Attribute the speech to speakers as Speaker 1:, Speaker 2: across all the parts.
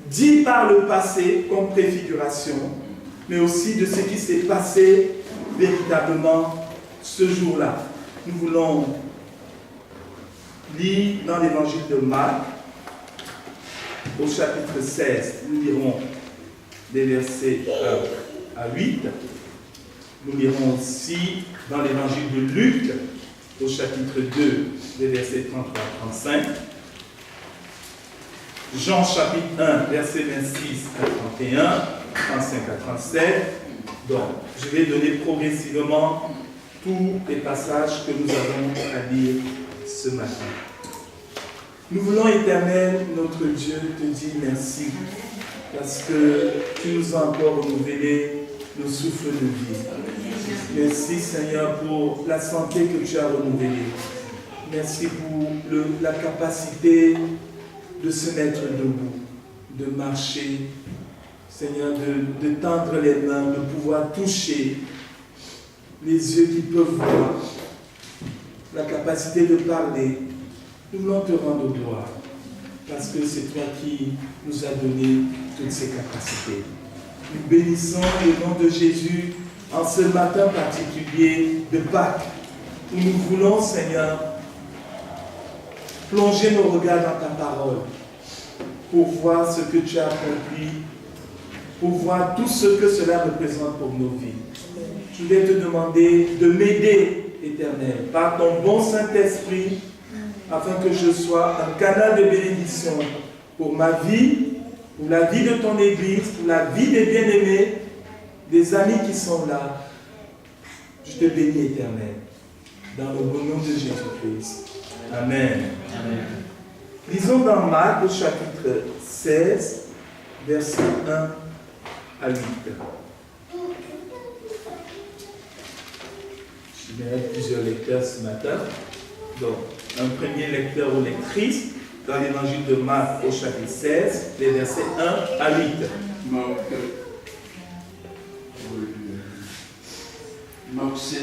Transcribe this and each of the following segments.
Speaker 1: dit par le passé comme préfiguration, mais aussi de ce qui s'est passé véritablement ce jour-là. Nous voulons lire dans l'évangile de Marc, au chapitre 16, nous lirons des versets 1 à 8. Nous lirons aussi dans l'évangile de Luc, au chapitre 2, des versets 33 à 35. Jean chapitre 1, versets 26 à 31, 35 à 37. Donc, je vais donner progressivement tous les passages que nous avons à lire ce matin. Nous voulons, Éternel, notre Dieu, te dire merci, parce que tu nous as encore renouvelé nos souffles de vie. Merci, Seigneur, pour la santé que tu as renouvelée. Merci pour la capacité de se mettre debout, de marcher, Seigneur, de tendre les mains, de pouvoir toucher les yeux qui peuvent voir, la capacité de parler. Nous voulons te rendre gloire, parce que c'est toi qui nous as donné toutes ces capacités. Nous bénissons le nom de Jésus en ce matin particulier de Pâques, où nous voulons, Seigneur, plonger nos regards dans ta parole, pour voir ce que tu as accompli, pour voir tout ce que cela représente pour nos vies. Je vais te demander de m'aider, Éternel, par ton bon Saint-Esprit, afin que je sois un canal de bénédiction pour ma vie, pour la vie de ton Église, pour la vie des bien-aimés, des amis qui sont là. Je te bénis, Éternel, dans le beau nom de Jésus-Christ. Amen. Amen. Lisons dans Marc au chapitre 16, versets 1 à 8. Je verrai plusieurs lecteurs ce matin. Donc, un premier lecteur ou lectrice dans l'évangile de Marc au chapitre 16, les versets 1 à 8.
Speaker 2: Marc 16,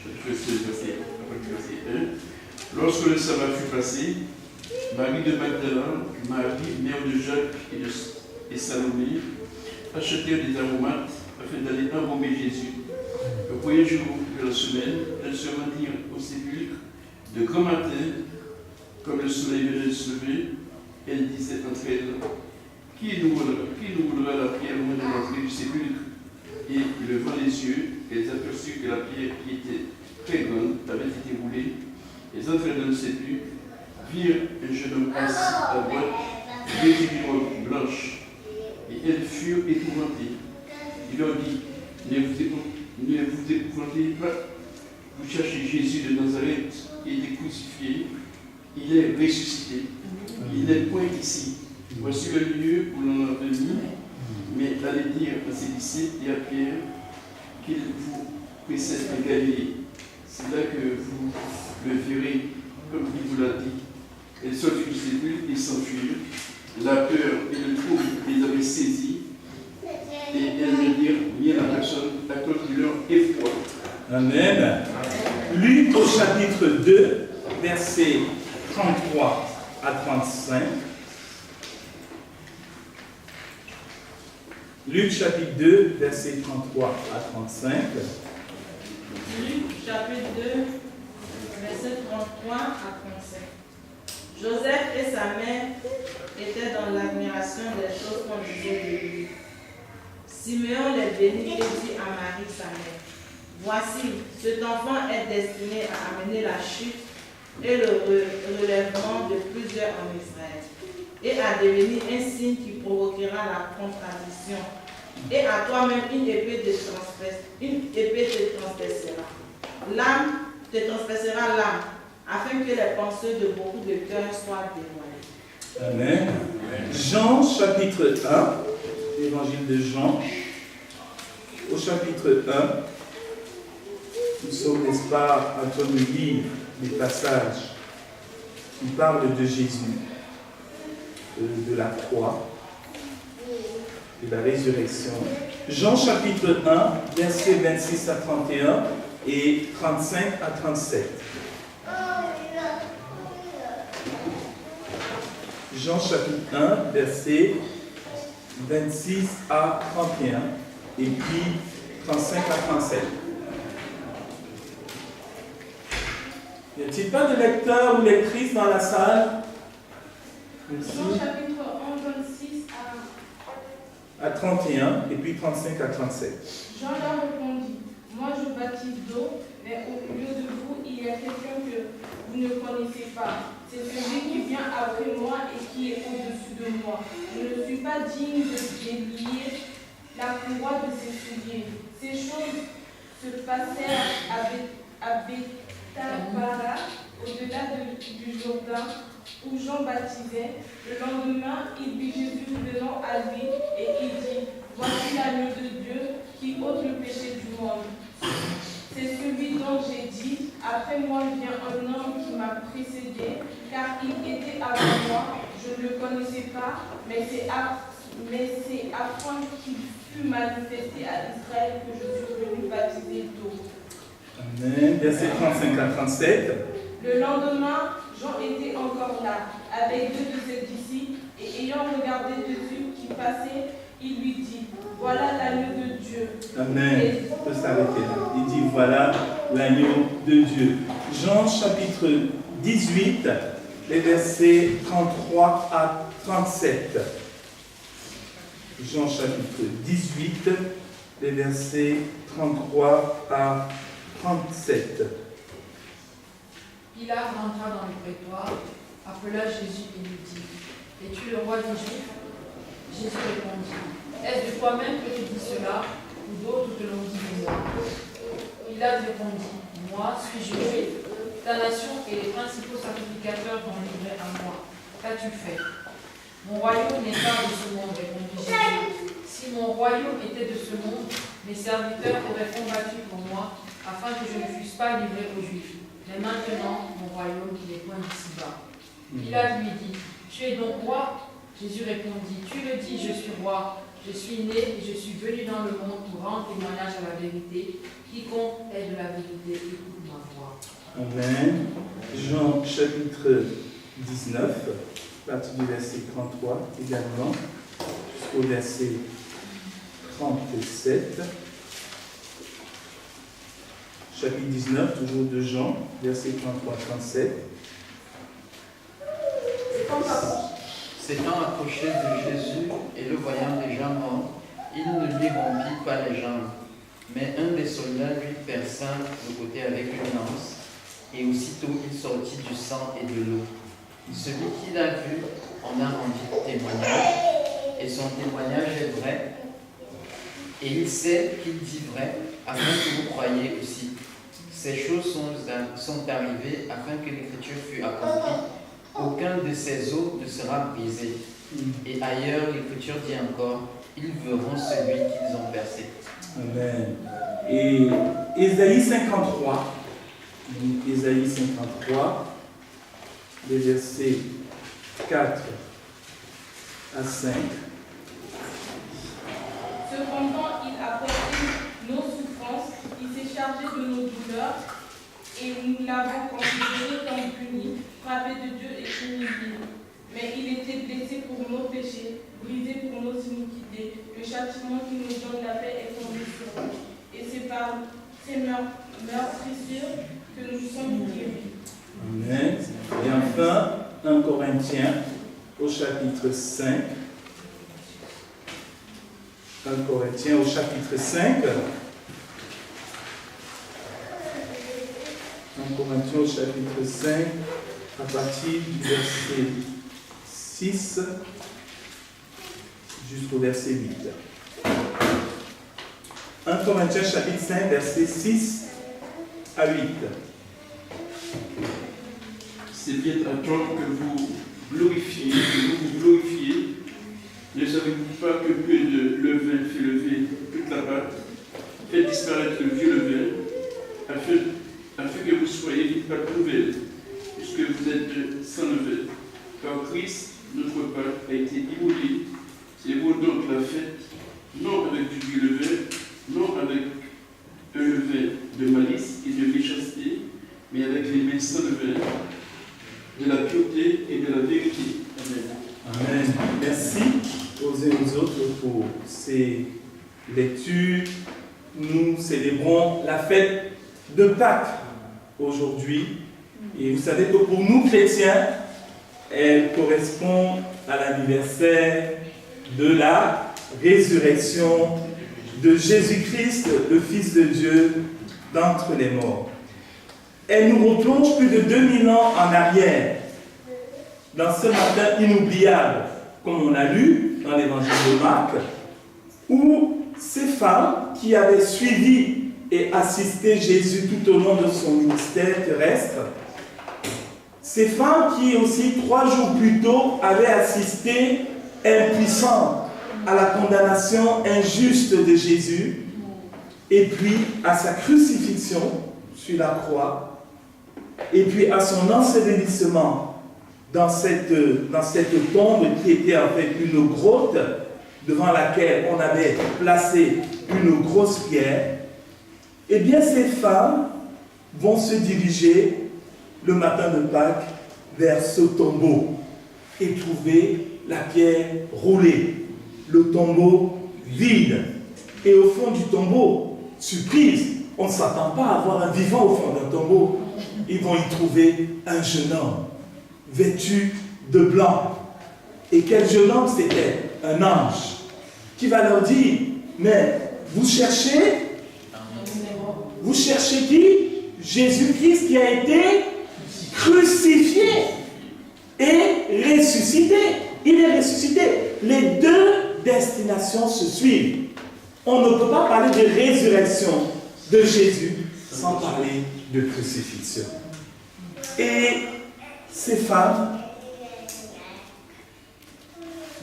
Speaker 2: chapitre 16, verset 1. Lorsque le sabbat fut passé, Marie de Magdala, Marie, mère de Jacques et Salomé, achetèrent des aromates afin d'aller embaumer Jésus. Le premier jour de la semaine, elles se rendirent au sépulcre de grand matin, comme le soleil venait de se lever. Elles disaient entre elles, qui nous voudra la pierre loin de l'entrée du sépulcre? Et levant les yeux, elles aperçurent que la pierre qui était très grande avait été roulée. Elles entrèrent dans le sépulcre, virent un jeune homme assis à droite, vêtu d'une robe blanche, et elles furent épouvantées. Il leur dit, ne vous épouvantez pas, vous cherchez Jésus de Nazareth, qui a été crucifié, il est ressuscité, il n'est point ici. Voici le lieu où l'on l'a mis, mais allez dire à ses disciples et à Pierre qu'il vous précède en Galilée. C'est là que vous le verrez, comme il vous l'a dit. Elles sortirent du sépulcre et s'enfuirent. La peur et le trouble les avaient saisis, et elles ne dirent rien à personne à cause de leur effroi.
Speaker 1: Amen. Luc au chapitre 2, versets 33 à 35. Luc chapitre 2, versets 33 à 35.
Speaker 3: Luc chapitre 2, versets 33 à 35. Joseph et sa mère étaient dans l'admiration des choses qu'on disait de lui. Simeon les bénit et dit à Marie sa mère, voici, cet enfant est destiné à amener la chute et le relèvement de plusieurs en Israël, et à devenir un signe qui provoquera la contradiction. Et à toi-même une épée te transpercera. L'âme te transpercera l'âme, afin que les pensées de beaucoup de cœurs soient dévoilées.
Speaker 1: Amen. Jean chapitre 1, l'évangile de Jean, au chapitre 1, nous sommes, n'est-ce pas, en train de lire les passages qui parlent de Jésus, de la croix, de la résurrection. Jean chapitre 1, versets 26 à 31 et 35 à 37. Jean chapitre 1, versets 26 à 31 et puis 35 à 37. Y a-t-il pas de lecteur ou lectrice dans la salle?
Speaker 3: Jean chapitre 1, 26
Speaker 1: à 31 et puis 35 à 37.
Speaker 3: Jean leur répondit, moi je baptise d'eau, mais au milieu de vous, il y a quelqu'un que vous ne connaissez pas. C'est celui qui vient après moi et qui est au-dessus de moi. Je ne suis pas digne de délier la courroie de ses souliers. Ces choses se passèrent à Bethabara, au-delà du Jourdain, où Jean baptisait. Le lendemain, il vit Jésus venant à lui et il dit, voici l'agneau de Dieu qui ôte le péché du monde. C'est celui dont j'ai dit, après moi vient un homme qui m'a précédé, car il était avant moi, je ne le connaissais pas, mais c'est afin qu'il fût manifesté à Israël que je suis venu baptiser d'eau.
Speaker 1: Amen. Verset 35 à 37.
Speaker 3: Le lendemain, Jean était encore là, avec deux de ses disciples, et ayant regardé Jésus qui passait, il lui dit, voilà l'agneau de Dieu.
Speaker 1: Amen. On peut s'arrêter là. Il dit, voilà l'agneau de Dieu. Jean chapitre 18, les versets 33 à 37. Jean chapitre 18, les versets 33 à 37.
Speaker 4: Pilate rentra dans le prétoire, appela Jésus et lui dit, es-tu le roi des Juifs? Jésus répondit, est-ce de toi-même que tu dis cela, ou d'autres te l'ont dit de moi? Pilate répondit, moi, suis-je juif? Ta nation et les principaux sacrificateurs t'ont livré à moi. Qu'as-tu fait? Mon royaume n'est pas de ce monde, répondit Jésus. Si mon royaume était de ce monde, mes serviteurs auraient combattu pour moi, afin que je ne fusse pas livré aux Juifs. Mais maintenant, mon royaume, il n'est point d'ici-bas. Pilate lui dit, tu es donc roi? Jésus répondit, tu le dis, je suis roi. Je suis né et je suis venu dans le monde pour rendre témoignage à la vérité. Quiconque est de la vérité, écoute ma voix.
Speaker 1: Amen. Jean chapitre 19, à partir du verset 33 également, jusqu'au verset 37. Chapitre 19, toujours de Jean, verset 33-37.
Speaker 5: S'étant approché de Jésus et le voyant déjà mort, il ne lui rompit pas les jambes. Mais un des soldats lui perça le côté avec une lance, et aussitôt il sortit du sang et de l'eau. Celui qui l'a vu en a rendu témoignage, et son témoignage est vrai, et il sait qu'il dit vrai, afin que vous croyiez aussi. Ces choses sont arrivées afin que l'écriture fût accomplie. Aucun de ces os ne sera brisé. Et ailleurs, l'écriture dit encore, ils verront celui qu'ils ont percé.
Speaker 1: Amen. Et Ésaïe 53, Ésaïe 53, les versets 4 à 5.
Speaker 3: Cependant, il a porté nos souffrances, il s'est chargé de nos douleurs, et nous l'avons considéré comme puni, frappé de Dieu et humilié. Mais il était blessé pour nos péchés, brisé pour nos iniquités. Le châtiment qui nous donne la paix est tombé sur nous. Et c'est par ces meurtrissures que nous sommes guéris.
Speaker 1: Amen. Et enfin, 1 Corinthiens au chapitre 5. 1 Corinthiens au chapitre 5. 1 Corinthiens au chapitre 5, à partir du verset 6 jusqu'au verset 8. 1 Corinthiens chapitre 5, verset 6 à 8.
Speaker 2: C'est bien à toi que vous glorifiez, Ne savez-vous pas que peu de levain fait lever toute la pâte, fait disparaître le vieux levain, afin que vous soyez une pâte nouvelle, puisque vous êtes sans levain. Car Christ, notre pâte, a été immolé. C'est vous donc la fête, non avec du vieux levain, non avec un levain de malice et de méchanceté, mais avec les mains sans levain, de la pureté et de la vérité. Amen.
Speaker 1: merci aux uns et aux autres pour ces lectures. Nous célébrons la fête de Pâques aujourd'hui. Et vous savez que pour nous chrétiens, elle correspond à l'anniversaire de la résurrection de Jésus-Christ, le Fils de Dieu, d'entre les morts. Elle nous replonge plus de 2000 ans en arrière, dans ce matin inoubliable, comme on a lu dans l'évangile de Marc, où ces femmes qui avaient suivi et assisté Jésus tout au long de son ministère terrestre, ces femmes qui aussi 3 jours plus tôt avaient assisté impuissantes à la condamnation injuste de Jésus et puis à sa crucifixion sur la croix et puis à son ensevelissement dans cette tombe qui était en fait une grotte devant laquelle on avait placé une grosse pierre. Eh bien ces femmes vont se diriger le matin de Pâques vers ce tombeau et trouver la pierre roulée, le tombeau vide. Et au fond du tombeau, surprise, on ne s'attend pas à voir un vivant au fond d'un tombeau. Ils vont y trouver un jeune homme vêtu de blanc. Et quel jeune homme c'était? Un ange qui va leur dire, mais vous cherchez qui? Jésus-Christ qui a été crucifié et ressuscité. Il est ressuscité. Les deux destinations se suivent. On ne peut pas parler de résurrection de Jésus sans parler de crucifixion. Et ces femmes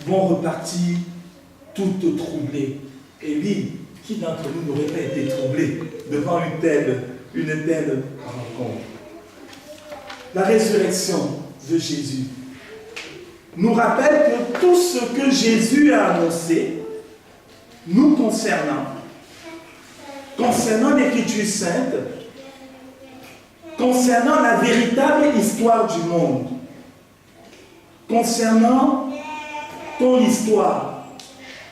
Speaker 1: vont repartir toutes troublées. Et oui, qui d'entre nous n'aurait pas été troublé devant une telle rencontre? La résurrection de Jésus nous rappelle que tout ce que Jésus a annoncé nous concernant l'Écriture sainte, concernant la véritable histoire du monde, concernant ton histoire,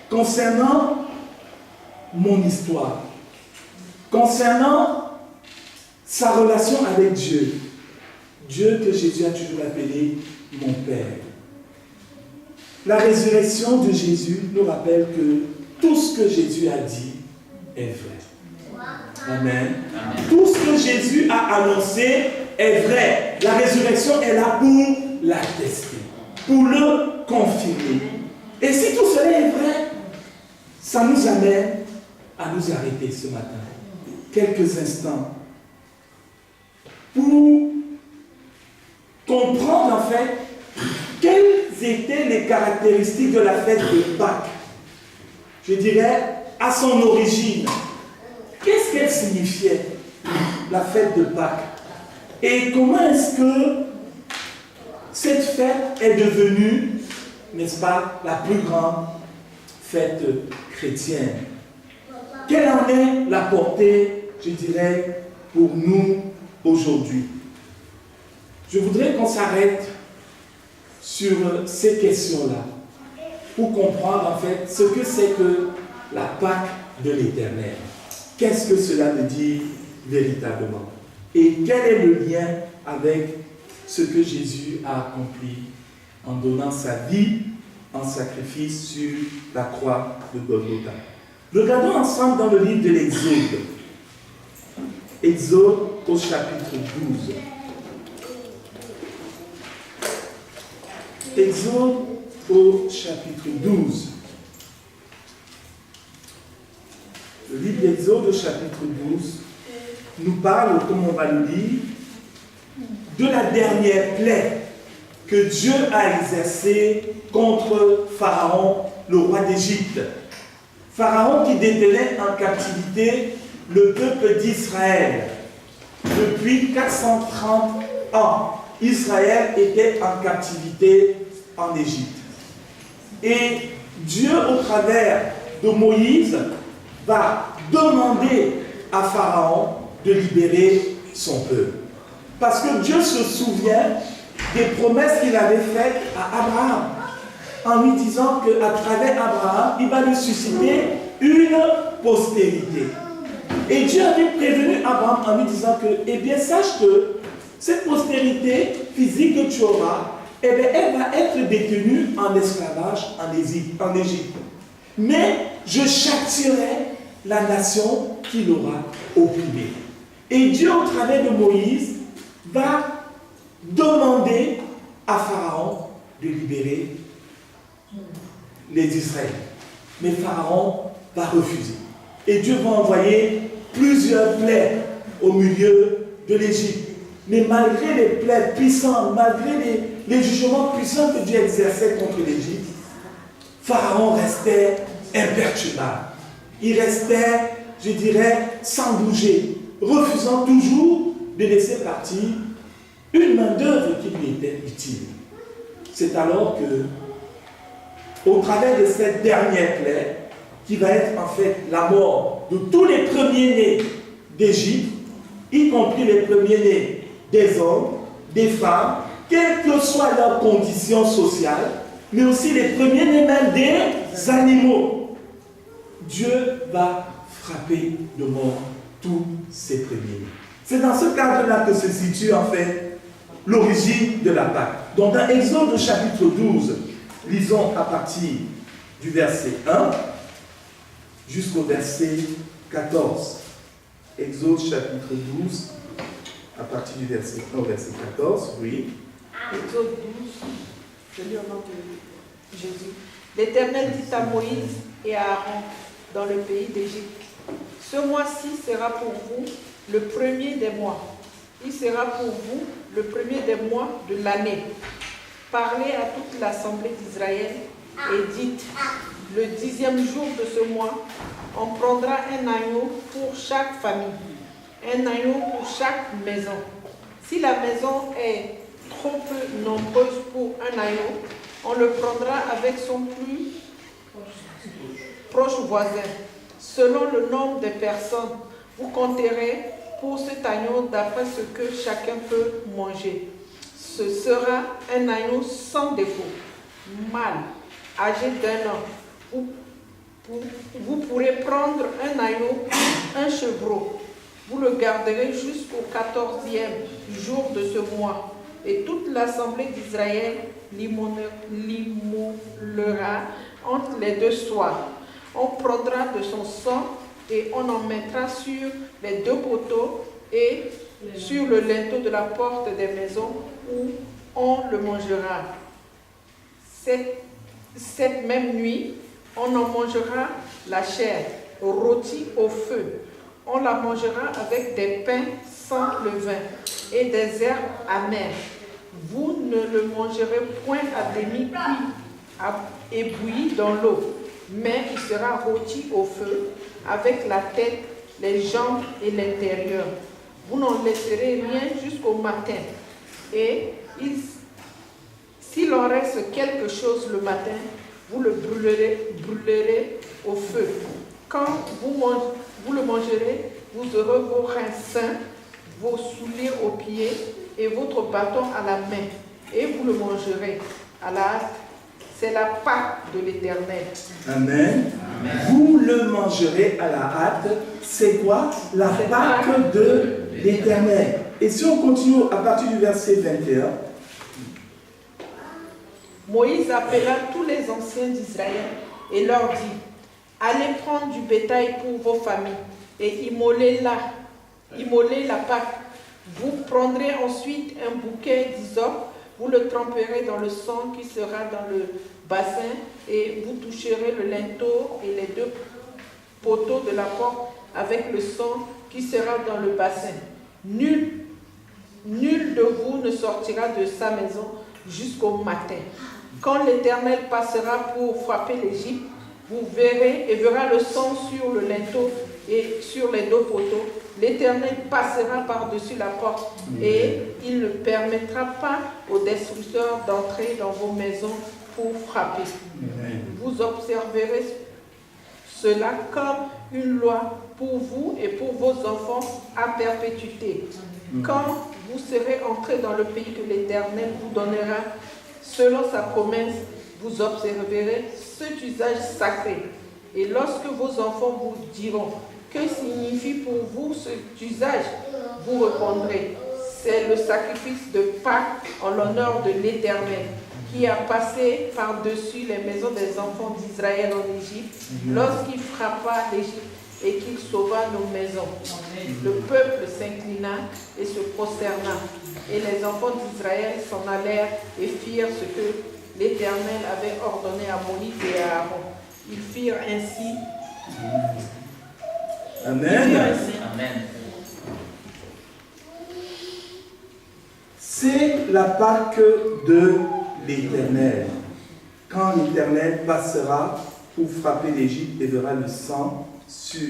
Speaker 1: concernant mon histoire, concernant sa relation avec Dieu, Dieu que Jésus a toujours appelé mon Père. La résurrection de Jésus nous rappelle que tout ce que Jésus a dit est vrai. Amen. Amen. Tout ce que Jésus a annoncé est vrai. La résurrection est là pour l'attester, pour le confirmer. Et si tout cela est vrai, ça nous amène à nous arrêter ce matin, quelques instants, pour comprendre en fait quelles étaient les caractéristiques de la fête de Pâques. Je dirais, à son origine, qu'est-ce qu'elle signifiait, la fête de Pâques? Et comment est-ce que cette fête est devenue, n'est-ce pas, la plus grande fête chrétienne? Quelle en est la portée, je dirais, pour nous aujourd'hui? Je voudrais qu'on s'arrête sur ces questions-là pour comprendre en fait ce que c'est que la Pâque de l'Éternel. Qu'est-ce que cela veut dire véritablement? Et quel est le lien avec ce que Jésus a accompli en donnant sa vie en sacrifice sur la croix de Golgotha? Regardons ensemble dans le livre de l'Exode. Exode au chapitre 12. Exode au chapitre 12. Le livre d'Exode au chapitre 12 nous parle, comme on va le lire, de la dernière plaie que Dieu a exercée contre Pharaon, le roi d'Égypte. Pharaon qui détenait en captivité le peuple d'Israël. Depuis 430 ans, Israël était en captivité en Égypte. Et Dieu, au travers de Moïse, va demander à Pharaon de libérer son peuple. Parce que Dieu se souvient des promesses qu'il avait faites à Abraham. en lui disant qu'à travers Abraham, il va lui susciter une postérité. Et Dieu avait prévenu Abraham en lui disant que, eh bien, sache que cette postérité physique que tu auras, eh bien, elle va être détenue en esclavage en Égypte. Mais je châtierai la nation qui l'aura opprimée. Et Dieu, au travers de Moïse, va demander à Pharaon de libérer les Israéliens. Mais Pharaon va refuser. Et Dieu va envoyer plusieurs plaies au milieu de l'Égypte. Mais malgré les plaies puissantes, malgré les jugements puissants que Dieu exerçait contre l'Égypte, Pharaon restait imperturbable. Il restait, je dirais, sans bouger, refusant toujours de laisser partir une main-d'œuvre qui lui était utile. C'est alors que, au travers de cette dernière plaie, qui va être en fait la mort de tous les premiers-nés d'Égypte, y compris les premiers-nés des hommes, des femmes, quelles que soient leurs conditions sociales, mais aussi les premiers-nés même des animaux. Dieu va frapper de mort tous ces premiers-nés. C'est dans ce cadre-là que se situe en fait l'origine de la Pâque. Donc dans Exode chapitre 12, lisons à partir du verset 1 jusqu'au verset 14. Exode chapitre 12, à partir du verset 1 au verset 14, oui.
Speaker 6: Exode 12, je lis au nom de Jésus. L'Éternel dit à Moïse et à Aaron dans le pays d'Égypte, ce mois-ci sera pour vous le premier des mois. Il sera pour vous le premier des mois de l'année. Parlez à toute l'assemblée d'Israël et dites, le 10e jour de ce mois, on prendra un agneau pour chaque famille, un agneau pour chaque maison. Si la maison est trop peu nombreuse pour un agneau, on le prendra avec son plus proche voisin. Selon le nombre de personnes, vous compterez pour cet agneau d'après ce que chacun peut manger. Ce sera un agneau sans défaut, mâle, âgé d'1 an. Vous pourrez prendre un agneau, un chevreau. Vous le garderez jusqu'au 14e jour de ce mois. Et toute l'assemblée d'Israël l'immolera entre les deux soirs. On prendra de son sang et on en mettra sur les deux poteaux et sur le linteau de la porte des maisons où on le mangera. Cette même nuit, on en mangera la chair, rôtie au feu. On la mangera avec des pains sans levain et des herbes amères. Vous ne le mangerez point à demi-cuit et bouilli dans l'eau, mais il sera rôti au feu avec la tête, les jambes et l'intérieur. Vous n'en laisserez rien jusqu'au matin. Et s'il en reste quelque chose le matin, vous le brûlerez au feu. Quand vous le mangerez, vous aurez vos reins sains, vos souliers aux pieds et votre bâton à la main. Et vous le mangerez à la hâte. C'est la Pâque de l'Éternel.
Speaker 1: Amen. Amen. Vous le mangerez à la hâte. C'est quoi? La Pâque de l'Éternel. Et si on continue à partir du verset 21.
Speaker 6: Moïse appela tous les anciens d'Israël et leur dit, allez prendre du bétail pour vos familles et immolez la Pâque. Vous prendrez ensuite un bouquet d'hysope, vous le tremperez dans le sang qui sera dans le bassin et vous toucherez le linteau et les deux poteaux de la porte avec le sang qui sera dans le bassin. Nul de vous ne sortira de sa maison jusqu'au matin. Quand l'Éternel passera pour frapper l'Égypte, vous verrez et verra le sang sur le linteau et sur les deux poteaux. L'Éternel passera par-dessus la porte et il ne permettra pas aux destructeurs d'entrer dans vos maisons pour frapper. Vous observerez cela comme une loi pour vous et pour vos enfants à perpétuité. Quand vous serez entrés dans le pays que l'Éternel vous donnera, selon sa promesse, vous observerez cet usage sacré. Et lorsque vos enfants vous diront, que signifie pour vous cet usage, vous répondrez, c'est le sacrifice de Pâques en l'honneur de l'Éternel, qui a passé par-dessus les maisons des enfants d'Israël en Égypte, lorsqu'il frappa l'Égypte et qu'il sauva nos maisons. Le peuple s'inclina et se prosterna, et les enfants d'Israël s'en allèrent et firent ce que l'Éternel avait ordonné à Moïse et à Aaron. Ils firent ainsi.
Speaker 1: Amen.
Speaker 5: Amen.
Speaker 1: C'est la Pâque de l'Éternel. Quand l'Éternel passera pour frapper l'Égypte et verra le sang sur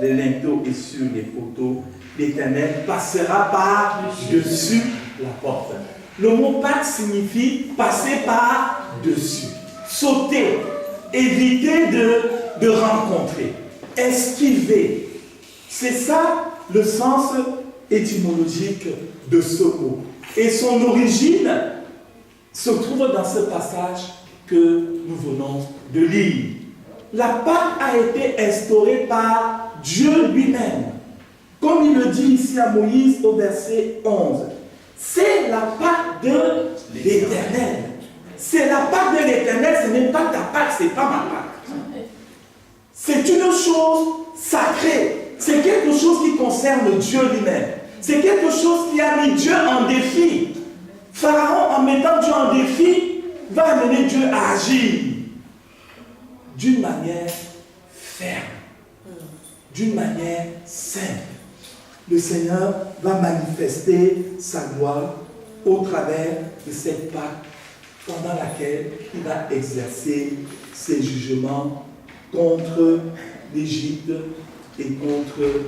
Speaker 1: les linteaux et sur les poteaux, l'Éternel passera par-dessus la porte. Le mot Pâque signifie passer par-dessus, sauter, éviter de rencontrer, esquiver. C'est ça le sens étymologique de ce mot. Et son origine se trouve dans ce passage que nous venons de lire. La Pâque a été instaurée par Dieu lui-même. Comme il le dit ici à Moïse au verset 11. C'est la Pâque de l'Éternel. C'est la Pâque de l'Éternel, ce n'est pas ta Pâque, ce n'est pas ma Pâque. C'est une chose sacrée. C'est quelque chose qui concerne Dieu lui-même. C'est quelque chose qui a mis Dieu en défi. Pharaon, en mettant Dieu en défi, va amener Dieu à agir d'une manière ferme, d'une manière simple. Le Seigneur va manifester sa gloire au travers de cette Pâque pendant laquelle il va exercer ses jugements contre l'Égypte et contre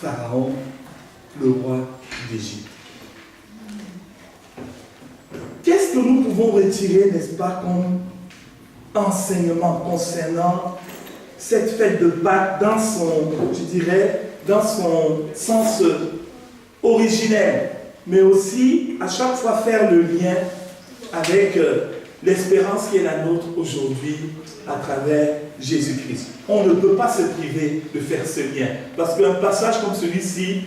Speaker 1: Pharaon, le roi d'Égypte. Qu'est-ce que nous pouvons retirer, n'est-ce pas, comme enseignement concernant cette fête de Pâques dans son, je dirais, dans son sens originel, mais aussi à chaque fois faire le lien avec l'espérance qui est la nôtre aujourd'hui à travers Jésus-Christ. On ne peut pas se priver de faire ce lien, parce qu'un passage comme celui-ci,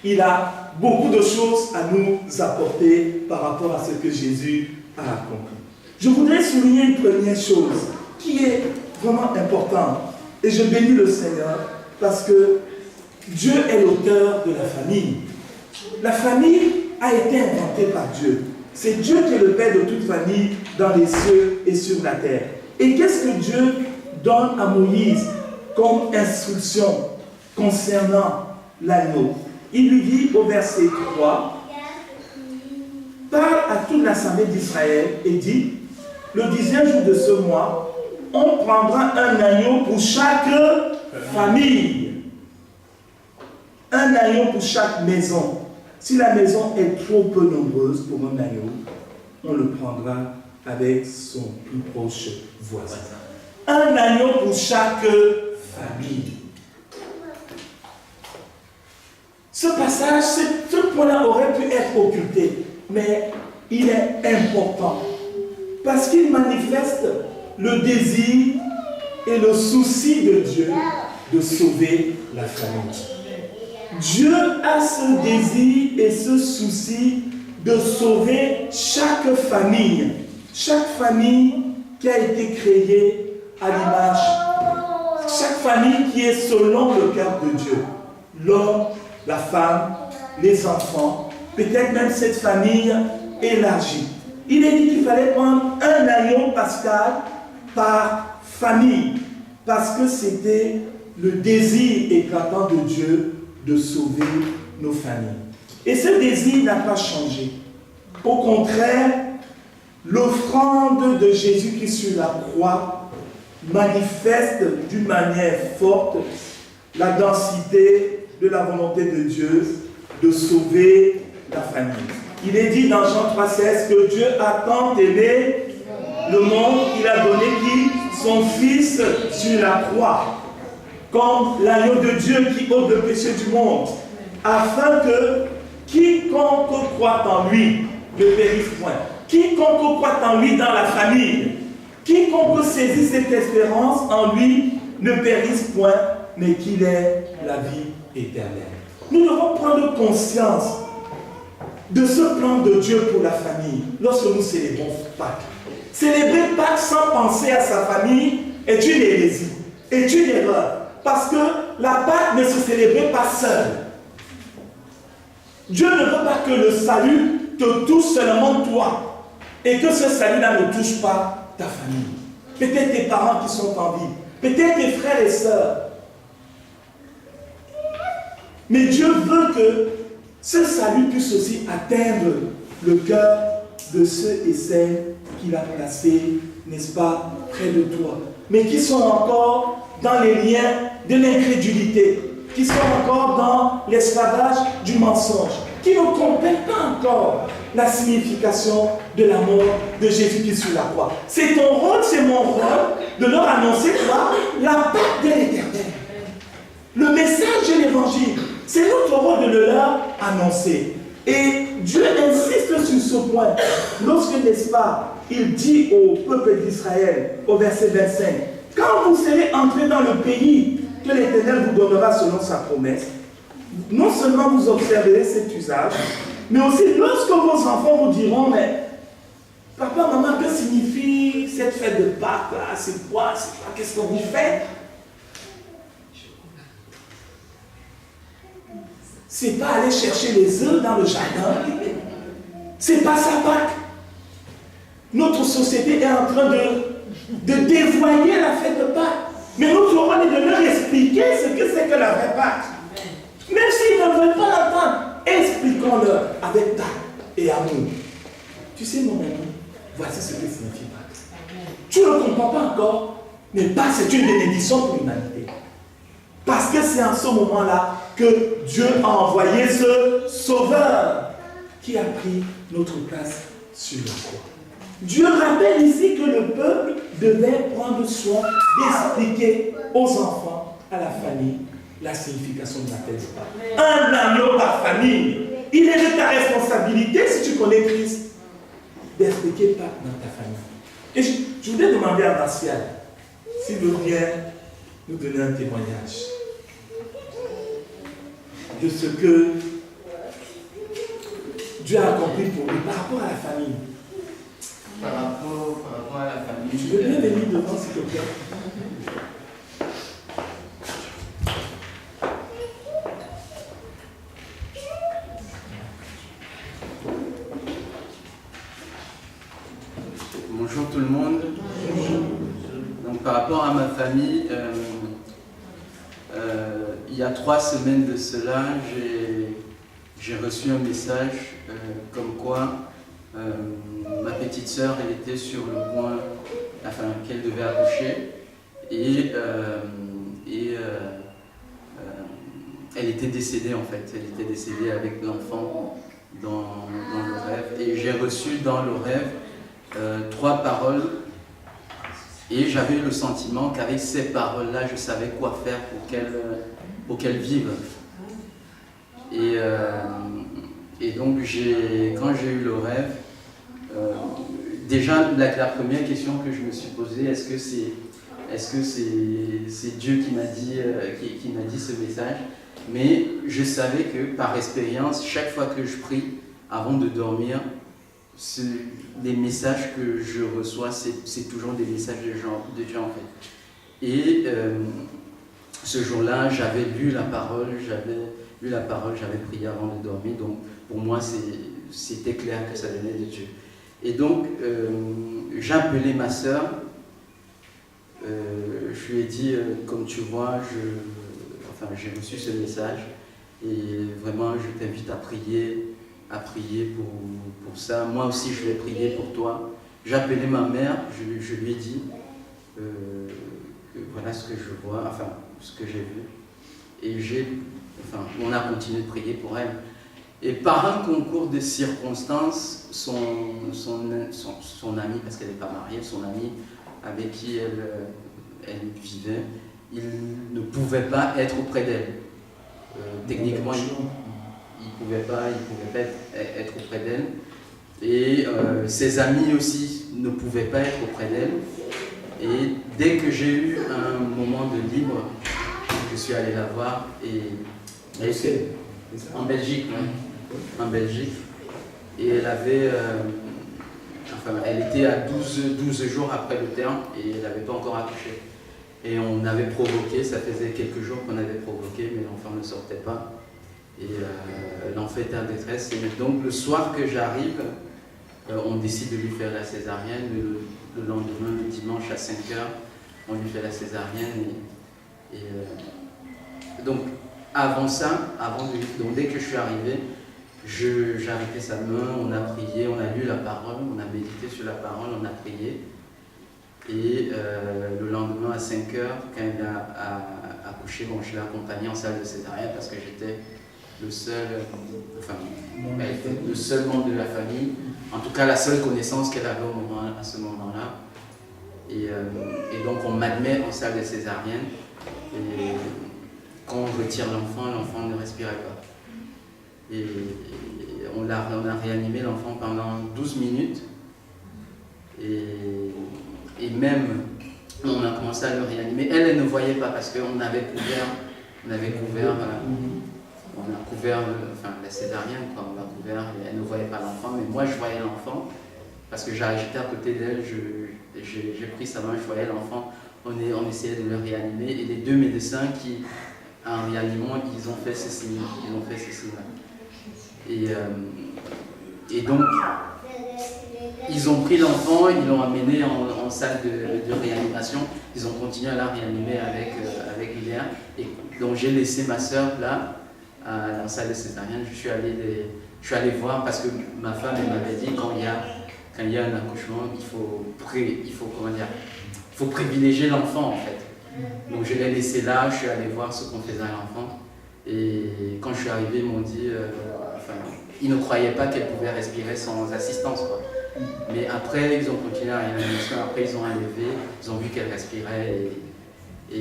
Speaker 1: il a beaucoup de choses à nous apporter par rapport à ce que Jésus a accompli. Je voudrais souligner une première chose qui est vraiment importante, et je bénis le Seigneur parce que Dieu est l'auteur de la famille. La famille a été inventée par Dieu. C'est Dieu qui est le Père de toute famille dans les cieux et sur la terre. Et qu'est-ce que Dieu donne à Moïse comme instruction concernant l'agneau? Il lui dit au verset 3, parle à toute l'assemblée d'Israël et dit, le 10e jour de ce mois, on prendra un agneau pour chaque famille. Un agneau pour chaque maison. Si la maison est trop peu nombreuse pour un agneau, on le prendra avec son plus proche voisin. Un agneau pour chaque famille. Ce passage, ce point-là aurait pu être occulté, mais il est important parce qu'il manifeste le désir et le souci de Dieu de sauver la famille. Dieu a ce désir et ce souci de sauver chaque famille qui a été créée à l'image, chaque famille qui est selon le cœur de Dieu. L'homme, la femme, les enfants, peut-être même cette famille élargie. Il est dit qu'il fallait prendre un agneau pascal par famille, parce que c'était le désir éclatant de Dieu de sauver nos familles. Et ce désir n'a pas changé. Au contraire, l'offrande de Jésus-Christ sur la croix manifeste d'une manière forte la densité de la volonté de Dieu de sauver la famille. Il est dit dans Jean 3,16 que Dieu a tant aimé le monde qu'il a donné qui? Son Fils sur la croix, comme l'agneau de Dieu qui ôte le péché du monde, afin que quiconque croit en lui ne périsse point. Quiconque croit en lui dans la famille quiconque saisit cette espérance en lui ne périsse point, mais qu'il ait la vie éternelle. Nous devons prendre conscience de ce plan de Dieu pour la famille lorsque nous célébrons Pâques. Célébrer Pâques sans penser à sa famille est une hérésie, est une erreur. Parce que la Pâque ne se célébrait pas seule. Dieu ne veut pas que le salut te touche seulement toi et que ce salut-là ne touche pas ta famille. Peut-être tes parents qui sont en vie, peut-être tes frères et sœurs. Mais Dieu veut que ce salut puisse aussi atteindre le cœur de ceux et celles qu'il a placés, n'est-ce pas, près de toi, mais qui sont encore dans les liens de l'incrédulité, qui sont encore dans l'esclavage du mensonge, qui ne comprennent pas encore la signification de la mort de Jésus-Christ sur la croix. C'est ton rôle, c'est mon rôle de leur annoncer quoi? La Pâque de l'Éternel. Le message de l'Évangile, c'est notre rôle de le leur annoncer. Et Dieu insiste sur ce point. Lorsque, n'est-ce pas, il dit au peuple d'Israël, au verset 25, quand vous serez entrés dans le pays que l'Éternel vous donnera selon sa promesse, non seulement vous observerez cet usage, mais aussi lorsque vos enfants vous diront, mais papa, maman, que signifie cette fête de Pâques là? C'est quoi? Qu'est-ce que vous faites? C'est pas aller chercher les œufs dans le jardin. C'est pas ça Pâques. Notre société est en train de dévoyer la fête de Pâques. Mais notre rôle est de leur expliquer ce que c'est que la vraie Pâques. Même s'ils ne veulent pas l'entendre, expliquons-leur avec tact et amour. Tu sais, mon ami, voici ce que signifie Pâques. Tu ne le comprends pas encore, mais Pâques, c'est une bénédiction pour l'humanité. Parce que c'est en ce moment-là que Dieu a envoyé ce sauveur qui a pris notre place sur la croix. Dieu rappelle ici que le peuple devait prendre soin d'expliquer aux enfants, à la famille, la signification de la fête de Pâques. Un agneau par famille. Il est de ta responsabilité, si tu connais Christ, d'expliquer Pâques dans ta famille. Et je voudrais demander à Martial s'il veut bien nous donner un témoignage de ce que Dieu a accompli pour lui par rapport à la famille.
Speaker 5: Par rapport à la famille.
Speaker 1: Tu veux bien venir devant, s'il te plaît?
Speaker 5: Bonjour tout le monde. Donc par rapport à ma famille, il y a 3 semaines de cela, j'ai reçu un message comme quoi ma petite sœur, elle était sur le point, enfin qu'elle devait accoucher, et elle était décédée en fait. Elle était décédée avec l'enfant dans le rêve, et j'ai reçu dans le rêve 3 paroles. Et j'avais le sentiment qu'avec ces paroles-là, je savais quoi faire pour qu'elles vivent. Et donc, quand j'ai eu le rêve, déjà, la première question que je me suis posée, est-ce que c'est Dieu qui m'a dit ce message? Mais je savais que par expérience, chaque fois que je prie, avant de dormir, les messages que je reçois, c'est toujours des messages de Dieu en fait. Et ce jour-là, j'avais lu la parole, j'avais prié avant de dormir, donc pour moi c'était clair que ça venait de Dieu. Et donc j'ai appelé ma sœur, je lui ai dit, comme tu vois, j'ai reçu ce message, et vraiment je t'invite à prier pour ça. Moi aussi, je vais prier pour toi. J'ai appelé ma mère, je lui ai dit que voilà ce que je vois, enfin, ce que j'ai vu. Et on a continué de prier pour elle. Et par un concours de circonstances, son ami, parce qu'elle n'est pas mariée, son ami avec qui elle vivait, il ne pouvait pas être auprès d'elle. Techniquement, il ne pouvait pas être auprès d'elle. Et ses amis aussi ne pouvaient pas être auprès d'elle. Et dès que j'ai eu un moment de libre, je suis allé la voir et en Belgique, en Belgique. Et elle avait, elle était à 12 jours après le terme et elle n'avait pas encore accouché. Et on avait provoqué, ça faisait quelques jours qu'on avait provoqué, mais l'enfant ne sortait pas. Et l'enfant était en détresse. Et donc le soir que j'arrive, on décide de lui faire la césarienne. Le lendemain, le dimanche à 5h, on lui fait la césarienne. Donc avant ça, donc dès que je suis arrivé, j'ai arrêté sa main, on a prié, on a lu la parole, on a médité sur la parole, on a prié. Et le lendemain à 5h, quand elle a accouché, bon, je l'ai accompagnée en salle de césarienne parce que j'étais le seul, le seul membre de la famille, en tout cas la seule connaissance qu'elle avait à ce moment-là. Et donc on m'admet en salle de césarienne. Et quand on retire l'enfant, l'enfant ne respirait pas. Et on a réanimé l'enfant pendant 12 minutes. Et même, on a commencé à le réanimer. Elle ne voyait pas parce qu'on avait couvert la césarienne, quoi. On a couvert, elle ne voyait pas l'enfant, mais moi je voyais l'enfant parce que j'étais à côté d'elle, j'ai pris sa main, je voyais l'enfant, on essayait de le réanimer et les deux médecins qui, en réanimant, ils ont fait ces signes-là. Et donc, ils ont pris l'enfant, ils l'ont amené en salle de réanimation. Ils ont continué à la réanimer avec Léa. Et donc j'ai laissé ma soeur là, à la salle de césarienne. Je suis allé voir parce que ma femme m'avait dit quand il y a un accouchement, il faut privilégier l'enfant en fait. Donc je l'ai laissé là, je suis allé voir ce qu'on faisait à l'enfant. Et quand je suis arrivé, ils m'ont dit, ils ne croyaient pas qu'elle pouvait respirer sans assistance, quoi. Mais après, ils ont continué la réanimation, après ils ont enlevé, ils ont vu qu'elle respirait et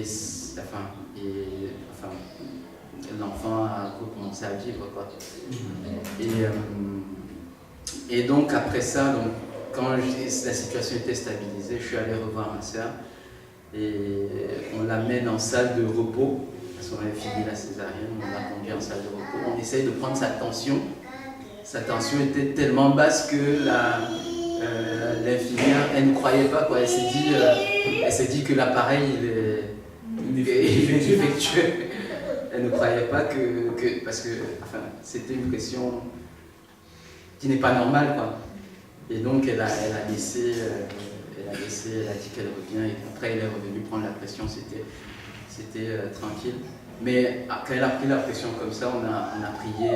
Speaker 5: l'enfant a commencé à vivre, quoi. Et donc après ça, donc, quand la situation était stabilisée, je suis allé revoir ma soeur et on l'amène en salle de repos, parce qu'on avait fini la césarienne, on l'a conduit en salle de repos, on essaye de prendre sa tension. Sa tension était tellement basse que l'infirmière, elle ne croyait pas, quoi. Elle s'est dit que l'appareil est défectueux. Elle ne croyait pas parce que c'était une pression qui n'est pas normale, quoi. Et donc elle a laissé, elle a dit qu'elle revient et après elle est revenue prendre la pression, c'était tranquille. Mais quand elle a pris la pression comme ça, on a prié,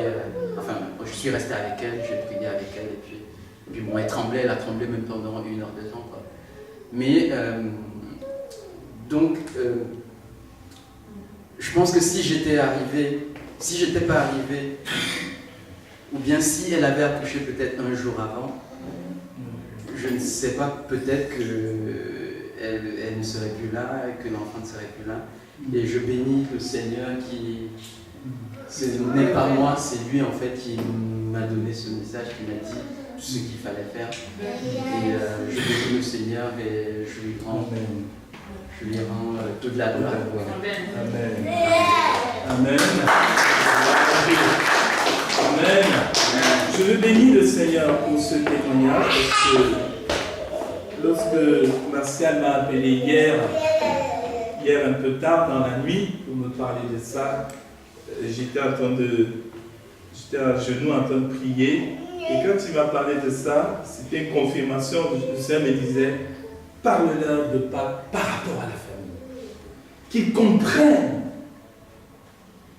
Speaker 5: je suis resté avec elle, j'ai prié avec elle et puis bon, elle a tremblé même pendant 1 heure de temps, quoi. Mais je pense que si j'étais pas arrivé, ou bien si elle avait accouché peut-être un jour avant, je ne sais pas, peut-être qu'elle ne serait plus là et que l'enfant ne serait plus là. Et je bénis le Seigneur ce n'est pas moi, c'est lui en fait qui m'a donné ce message, qui m'a dit ce qu'il fallait faire. Et je bénis le Seigneur et je lui rends toute la gloire.
Speaker 1: Amen. Amen. Amen. Je veux bénir le Seigneur pour ce témoignage parce que lorsque Martial m'a appelé hier un peu tard dans la nuit pour me parler de ça, j'étais à genoux en train de prier et quand il m'a parlé de ça, c'était une confirmation. Le Seigneur me disait, parle-leur de Pâques par rapport à la famille, qu'ils comprennent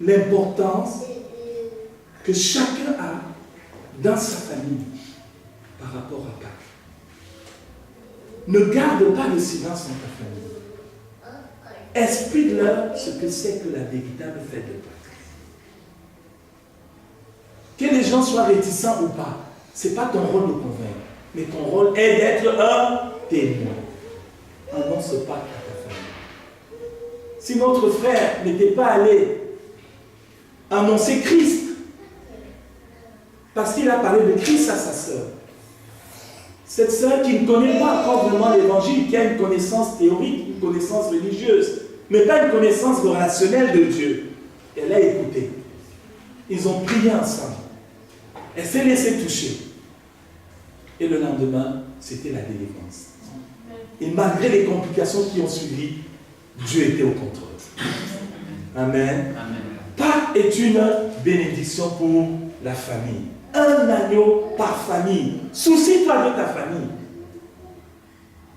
Speaker 1: l'importance que chacun a dans sa famille par rapport à Pâques. Ne garde pas le silence dans ta famille. Explique-leur ce que c'est que la véritable fête de Pâques. Que les gens soient réticents ou pas, ce n'est pas ton rôle de convaincre, mais ton rôle est d'être un témoin. Annonce Pâques à ta famille. Si notre frère n'était pas allé annoncer Christ, parce qu'il a parlé de Christ à sa sœur, cette sœur qui ne connaît pas encore vraiment l'évangile, qui a une connaissance théorique, une connaissance religieuse, mais pas une connaissance relationnelle de Dieu. Elle a écouté. Ils ont prié ensemble. Elle s'est laissée toucher. Et le lendemain, c'était la délivrance. Et malgré les complications qui ont suivi, Dieu était au contrôle. Amen.
Speaker 5: Amen.
Speaker 1: Pâques est une bénédiction pour la famille. Un agneau par famille. Soucie-toi de ta famille.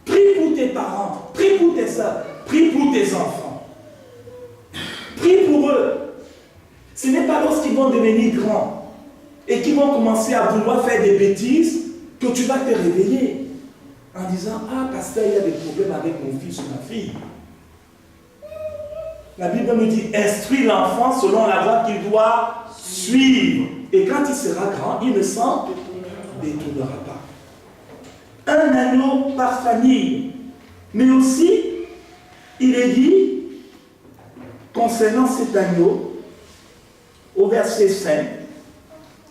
Speaker 1: Prie pour tes parents, prie pour tes soeurs, prie pour tes enfants. Prie pour eux. Ce n'est pas lorsqu'ils vont devenir grands et qu'ils vont commencer à vouloir faire des bêtises que tu vas te réveiller en disant « Ah, pasteur, il y a des problèmes avec mon fils ou ma fille. » La Bible me dit « Instruis l'enfant selon la voie qu'il doit suivre. Et quand il sera grand, il ne s'en détournera pas. » Un agneau par famille. Mais aussi, il est dit, concernant cet agneau, au verset 5,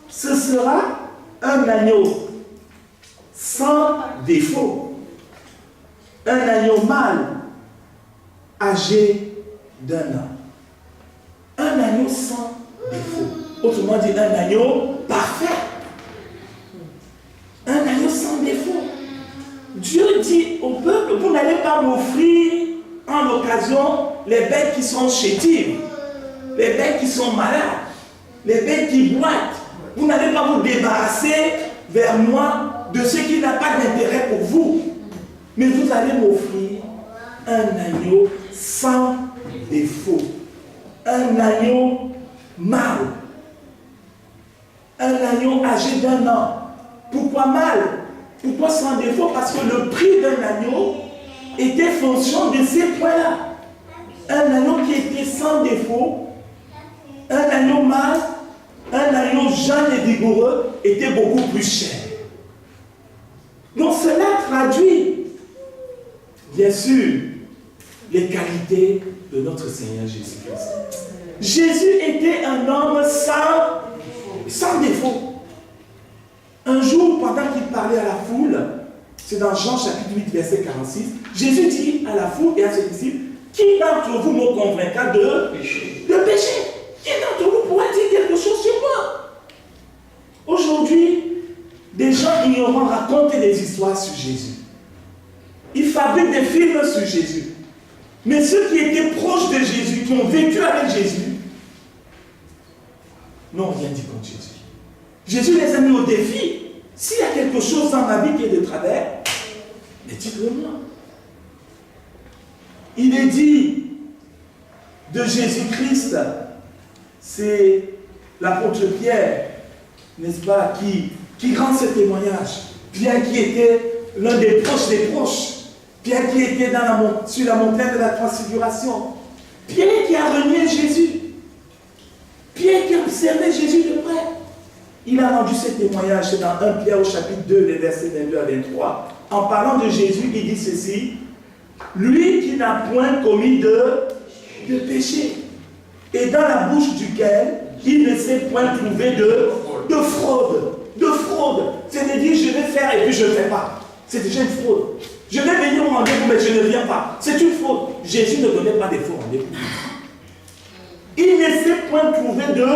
Speaker 1: ce sera un agneau sans défaut, un agneau mâle, âgé d'1 an. Un agneau sans défaut. Autrement dit, un agneau parfait. Un agneau sans défaut. Dieu dit au peuple, vous n'allez pas m'offrir en l'occasion les bêtes qui sont chétives, les bêtes qui sont malades, les bêtes qui boitent. Vous n'allez pas vous débarrasser vers moi de ce qui n'a pas d'intérêt pour vous. Mais vous allez m'offrir un agneau sans défaut. Un agneau mâle. Un agneau âgé d'1 an. Pourquoi mâle? Pourquoi sans défaut? Parce que le prix d'un agneau était fonction de ces points-là. Un agneau qui était sans défaut, un agneau mâle, un agneau jeune et vigoureux était beaucoup plus cher. Donc cela traduit, bien sûr, les qualités de notre Seigneur Jésus-Christ. Jésus était un homme sans défaut. Un jour, pendant qu'il parlait à la foule, c'est dans Jean chapitre 8, verset 46, Jésus dit à la foule et à ses disciples, qui d'entre vous me convaincra de péché? Qui d'entre vous pourra dire quelque chose sur moi? Aujourd'hui, des gens ignorants racontent des histoires sur Jésus. Ils fabriquent des films sur Jésus. Mais ceux qui étaient proches de Jésus, qui ont vécu avec Jésus, n'ont rien dit contre Jésus. Jésus les a mis au défi. S'il y a quelque chose dans ma vie qui est de travers, mais dites-le-moi. Il est dit de Jésus-Christ, c'est l'apôtre Pierre, n'est-ce pas, qui rend ce témoignage. Pierre qui était l'un des proches. Pierre qui était sur la montagne de la transfiguration. Pierre qui a renié Jésus. Pierre qui a observé Jésus de près. Il a rendu ce témoignage, c'est dans 1 Pierre au chapitre 2, les versets 22 à 23. En parlant de Jésus, il dit ceci: lui qui n'a point commis de péché, et dans la bouche duquel il ne s'est point trouvé de fraude. De fraude. C'est-à-dire, je vais faire et puis je ne fais pas. C'est déjà une fraude. Je vais venir au rendez-vous, mais je ne viens pas. C'est une fraude. Jésus ne donnait pas des faux rendez-vous. Il ne s'est point trouvé de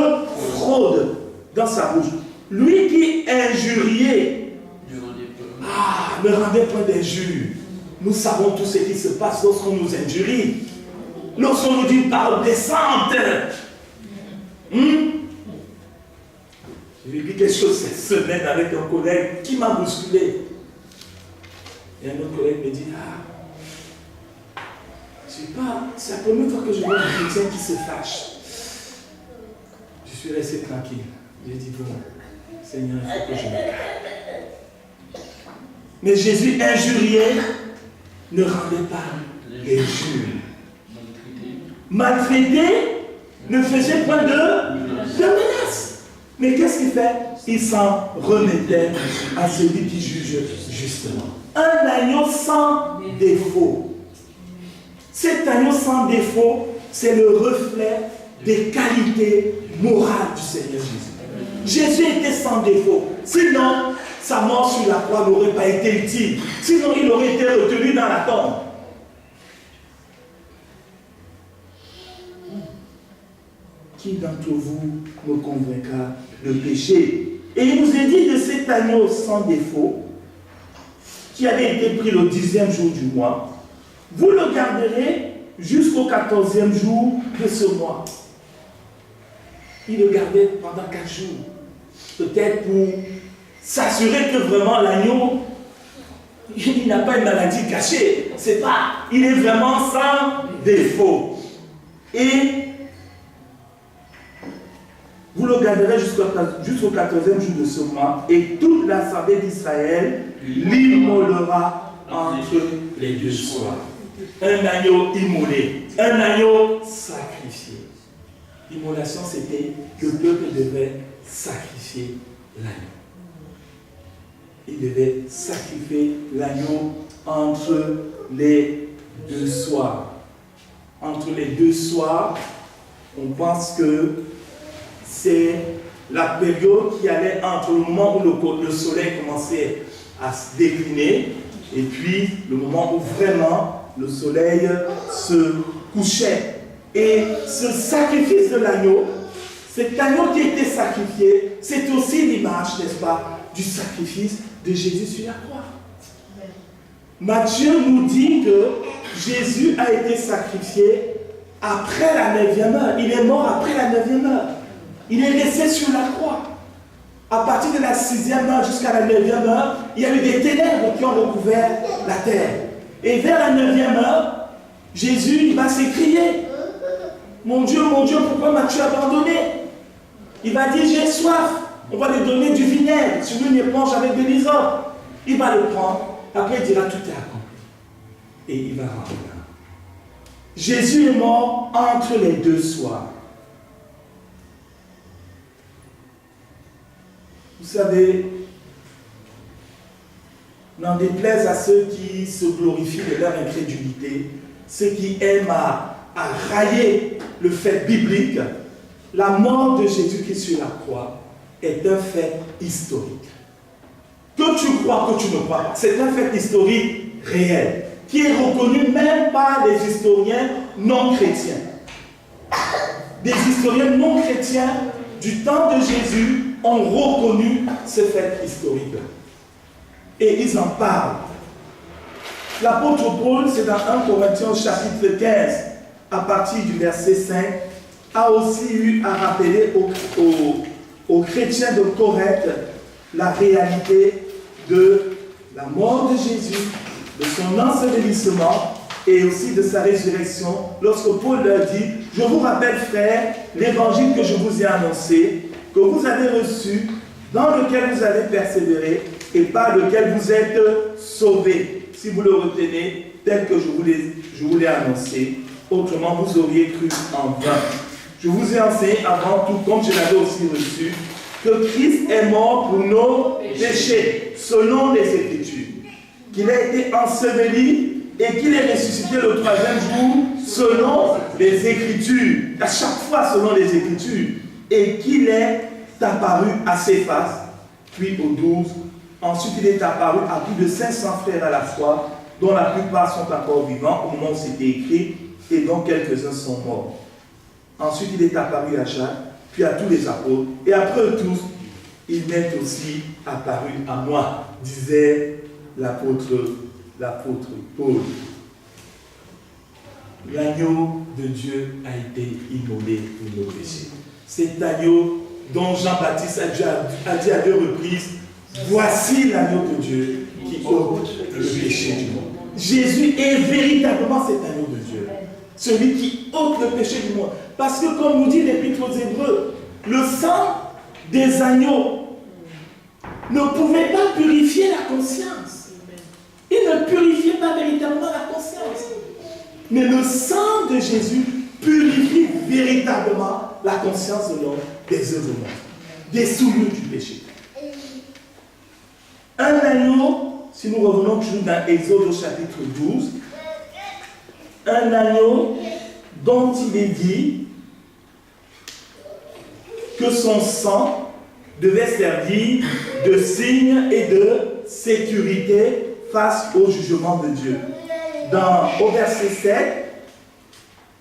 Speaker 1: fraude dans sa bouche. Lui qui injuriait, ne rendait point d'injure. Nous savons tout ce qui se passe lorsqu'on nous injurie. Lorsqu'on nous dit une parole décente. J'ai vu quelque chose cette semaine avec un collègue qui m'a bousculé. Et un autre collègue me dit, c'est la première fois que je vois un chrétien qui se fâche. Je suis resté tranquille. J'ai dit, bon, Seigneur, il faut que je me calme. Mais Jésus injuriait, ne rendait pas l'injure. Maltraité, ne faisait point de menace. Mais qu'est-ce qu'il fait? Il s'en remettait à celui qui juge justement. Un agneau sans défaut. Cet agneau sans défaut, c'est le reflet des qualités morales du Seigneur Jésus. Jésus était sans défaut. Sinon, sa mort sur la croix n'aurait pas été utile. Sinon, il aurait été retenu dans la tombe. Qui d'entre vous me convaincra de péché? Et il nous est dit de cet agneau sans défaut, qui avait été pris le 10e jour du mois, vous le garderez jusqu'au 14e jour de ce mois. Il le gardait pendant 4 jours. Peut-être pour s'assurer que vraiment l'agneau, il n'a pas une maladie cachée. C'est pas, il est vraiment sans défaut. Et vous le garderez jusqu'au 14e jour de ce mois, et toute l'assemblée d'Israël l'immolera entre les deux soirs. Un agneau immolé, un agneau sacrifié. L'immolation, c'était que le peuple devait sacrifier l'agneau. Il devait sacrifier l'agneau entre les deux soirs. Entre les deux soirs, on pense que c'est la période qui allait entre le moment où le soleil commençait à se décliner et puis le moment où vraiment le soleil se couchait. Et ce sacrifice de l'agneau, cet agneau qui était sacrifié, c'est aussi l'image, n'est-ce pas, du sacrifice de Jésus sur la croix. Matthieu nous dit que Jésus a été sacrifié après la 9e heure. Il est mort après la 9e heure. Il est resté sur la croix. À partir de la 6e heure jusqu'à la 9e heure, il y a eu des ténèbres qui ont recouvert la terre. Et vers la 9e heure, Jésus il va s'écrier. Mon Dieu, pourquoi m'as-tu abandonné? Il va dire, j'ai soif. On va lui donner du vinaigre sur une éponge avec de l'hysope. Il va le prendre. Après, il dira, tout est accompli. Et il va rentrer. Jésus est mort entre les deux soirs. Vous savez, n'en déplaise à ceux qui se glorifient de leur incrédulité, ceux qui aiment à railler le fait biblique, la mort de Jésus-Christ sur la croix est un fait historique. Que tu crois, que tu ne crois pas, c'est un fait historique réel, qui est reconnu même par les historiens non chrétiens. Des historiens non chrétiens du temps de Jésus ont reconnu ce fait historique. Et ils en parlent. L'apôtre Paul, c'est dans 1 Corinthiens chapitre 15, à partir du verset 5, a aussi eu à rappeler aux chrétiens de Corinthe la réalité de la mort de Jésus, de son ensevelissement et aussi de sa résurrection. Lorsque Paul leur dit, je vous rappelle frères, l'évangile que je vous ai annoncé, que vous avez reçu, dans lequel vous avez persévéré et par lequel vous êtes sauvés, si vous le retenez tel que je vous l'ai annoncé. Autrement, vous auriez cru en vain. Je vous ai enseigné avant tout, comme je l'avais aussi reçu, que Christ est mort pour nos péchés, selon les Écritures, qu'il a été enseveli et qu'il est ressuscité le 3e jour, selon les Écritures, à chaque fois selon les Écritures, et qu'il est apparu à Céphas, puis aux 12. Ensuite, il est apparu à plus de 500 frères à la fois, dont la plupart sont encore vivants au moment où c'était écrit, et dont quelques-uns sont morts. Ensuite, il est apparu à Jacques, puis à tous les apôtres, et après eux tous, il m'est aussi apparu à moi, disait l'apôtre Paul. L'agneau de Dieu a été immolé pour nos péchés. Cet agneau dont Jean-Baptiste a dit à 2 reprises, voici l'agneau de Dieu qui ôte le péché du monde. Jésus est véritablement cet agneau de Dieu, celui qui ôte le péché du monde. Parce que comme nous dit l'Épître aux Hébreux, le sang des agneaux ne pouvait pas purifier la conscience. Il ne purifiait pas véritablement la conscience. Mais le sang de Jésus purifie véritablement la conscience de l'homme des œuvres mortes, des souillures du péché. Un agneau, si nous revenons toujours dans Exode au chapitre 12, un agneau dont il est dit que son sang devait servir de signe et de sécurité face au jugement de Dieu. Au verset 7,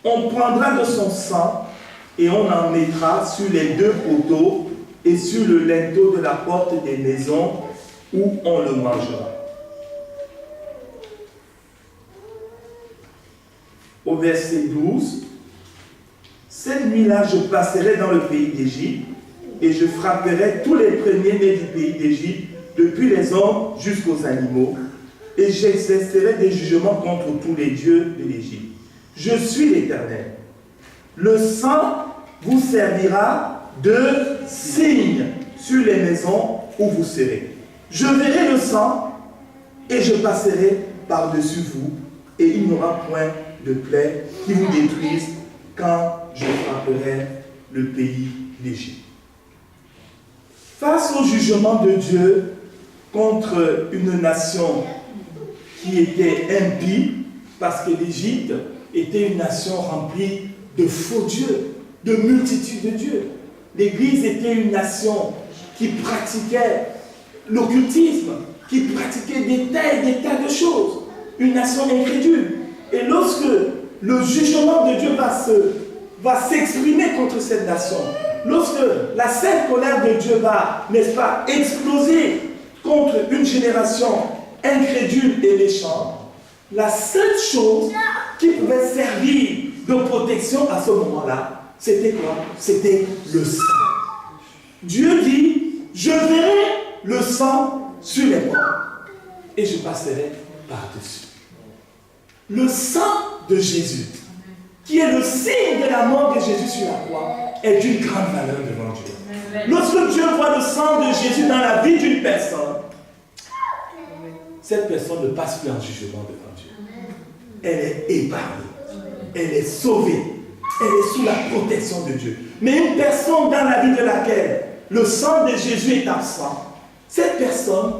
Speaker 1: on prendra de son sang et on en mettra sur les 2 poteaux et sur le linteau de la porte des maisons où on le mangera. Au verset 12, cette nuit-là, je passerai dans le pays d'Égypte et je frapperai tous les premiers-nés du pays d'Égypte, depuis les hommes jusqu'aux animaux, et j'exercerai des jugements contre tous les dieux de l'Égypte. Je suis l'Éternel. Le sang vous servira de signe sur les maisons où vous serez. Je verrai le sang et je passerai par-dessus vous, et il n'y aura point de plaie qui vous détruise quand je frapperai le pays d'Égypte. Face au jugement de Dieu contre une nation qui était impie, parce que l'Égypte était une nation remplie de faux dieux, de multitudes de dieux. L'Église était une nation qui pratiquait l'occultisme, qui pratiquait des tas de choses. Une nation incrédule. Et lorsque le jugement de Dieu va s'exprimer contre cette nation, lorsque la sainte colère de Dieu va, n'est-ce pas, exploser contre une génération incrédule et méchante, la seule chose qui pouvait servir de protection à ce moment-là, c'était quoi? C'était le sang. Dieu dit, je verrai le sang sur les portes et je passerai par-dessus. Le sang de Jésus, qui est le signe de la mort de Jésus sur la croix, est d'une grande valeur devant Dieu. Lorsque Dieu voit le sang de Jésus dans la vie d'une personne, cette personne ne passe plus en jugement devant Dieu. Elle est épargnée, elle est sauvée, elle est sous la protection de Dieu. Mais une personne dans la vie de laquelle le sang de Jésus est absent, cette personne,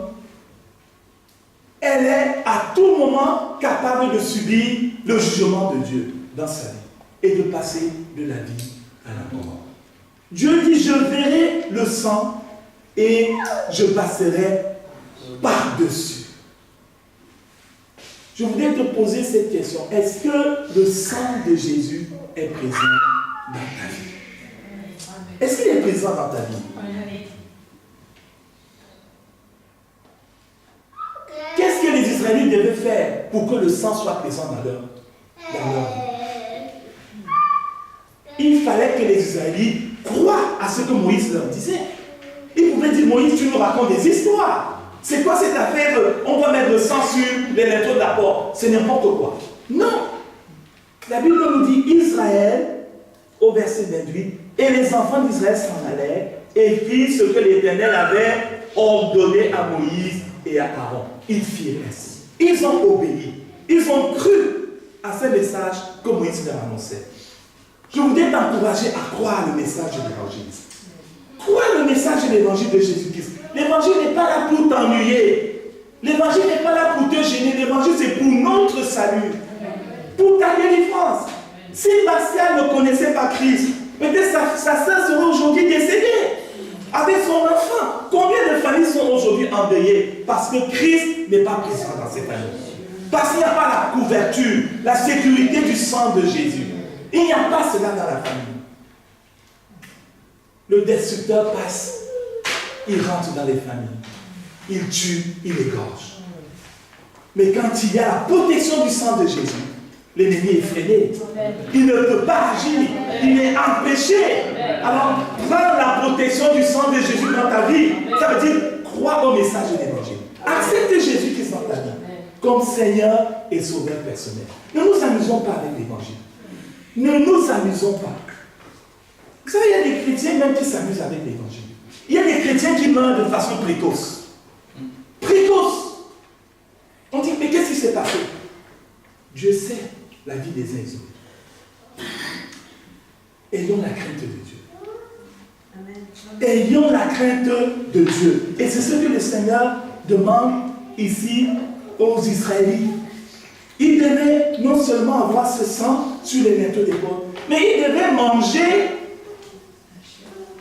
Speaker 1: elle est à tout moment capable de subir le jugement de Dieu dans sa vie et de passer de la vie à la mort. Dieu dit, je verrai le sang et je passerai par-dessus. Je voudrais te poser cette question. Est-ce que le sang de Jésus est présent dans ta vie? Est-ce qu'il est présent dans ta vie? Qu'est-ce que les Israélites devaient faire pour que le sang soit présent dans leur vie? Il fallait que les Israélites croient à ce que Moïse leur disait. Ils pouvaient dire, Moïse, tu nous racontes des histoires. C'est quoi cette affaire? On va mettre le sang sur les linteaux de la porte. C'est n'importe quoi. Non. La Bible nous dit, Israël, au verset 28, et les enfants d'Israël s'en allèrent et firent ce que l'Éternel avait ordonné à Moïse et à Aaron. Ils firent ainsi. Ils ont obéi. Ils ont cru à ce message que Moïse leur annonçait. Je voudrais t'encourager à croire le message de l'Évangile. Crois le message de l'Évangile de Jésus-Christ. L'Évangile n'est pas là pour t'ennuyer. L'Évangile n'est pas là pour te gêner. L'Évangile, c'est pour notre salut. Pour ta délivrance. Si Bastien ne connaissait pas Christ, peut-être sa sœur serait aujourd'hui décédée avec son enfant. Combien de familles sont aujourd'hui endeuillées parce que Christ n'est pas présent dans ces familles? Parce qu'il n'y a pas la couverture, la sécurité du sang de Jésus. Il n'y a pas cela dans la famille. Le destructeur passe, il rentre dans les familles, il tue, il égorge. Mais quand il y a la protection du sang de Jésus, l'ennemi est freiné. Il ne peut pas agir, il est empêché. Alors, prends la protection du sang de Jésus dans ta vie. Ça veut dire, crois au message de l'Évangile. Accepte Jésus-Christ dans ta vie comme Seigneur et Sauveur personnel. Ne nous amusons pas avec l'Évangile. Ne nous amusons pas. Vous savez, il y a des chrétiens même qui s'amusent avec l'Évangile. Il y a des chrétiens qui meurent de façon précoce. Précoce. On dit, mais qu'est-ce qui s'est passé? Dieu sait la vie des uns et des autres. Ayons la crainte de Dieu. Amen. Ayons la crainte de Dieu. Et c'est ce que le Seigneur demande ici aux Israélites. Ils devaient non seulement avoir ce sang sur les linteaux des portes, mais ils devaient manger.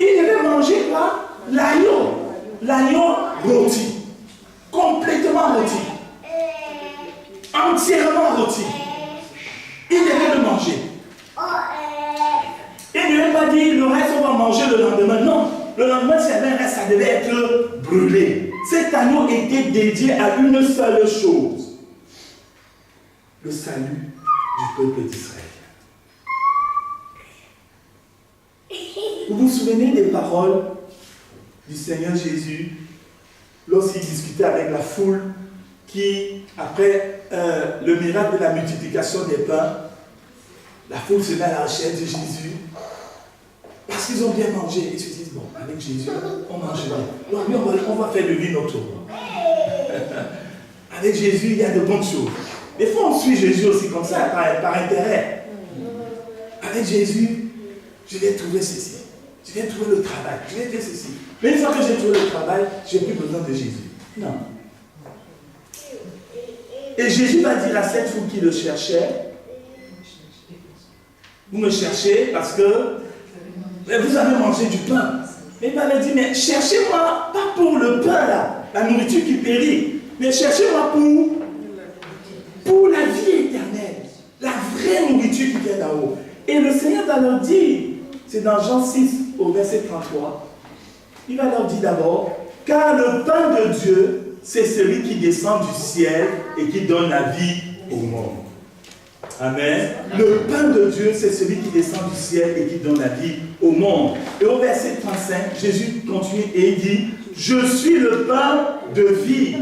Speaker 1: Ils devaient manger quoi? l'agneau rôti, complètement rôti, entièrement rôti. Il devait le manger. Il ne devait pas dire le reste on va manger le lendemain. Non, le lendemain s'il y avait un reste, ça devait être brûlé. Cet agneau était dédié à une seule chose, le salut du peuple d'Israël. Vous vous souvenez des paroles du Seigneur Jésus lorsqu'il discutait avec la foule qui, après le miracle de la multiplication des pains, la foule se met à la recherche de Jésus parce qu'ils ont bien mangé. Ils se disent, bon, avec Jésus, on mange bien. Donc, nous, on va faire de lui notre roi. Avec Jésus, il y a de bonnes choses. Des fois, on suit Jésus aussi comme ça, par intérêt. Avec Jésus, je vais trouver ceci. Je vais trouver le travail. Je vais faire ceci. Mais une fois que j'ai trouvé le travail, je n'ai plus besoin de Jésus. Non. Et Jésus va dire à cette foule qui le cherchait, vous me cherchez parce que vous avez mangé du pain. Mais il va leur dire, mais cherchez-moi pas pour le pain là, la nourriture qui périt, mais cherchez-moi pour la vie éternelle, la vraie nourriture qui vient d'en haut. Et le Seigneur va leur dire, c'est dans Jean 6 au verset 33, il va leur dire d'abord, car le pain de Dieu, c'est celui qui descend du ciel et qui donne la vie au monde. Amen. Le pain de Dieu, c'est celui qui descend du ciel et qui donne la vie au monde. Et au verset 35, Jésus continue et il dit, je suis le pain de vie.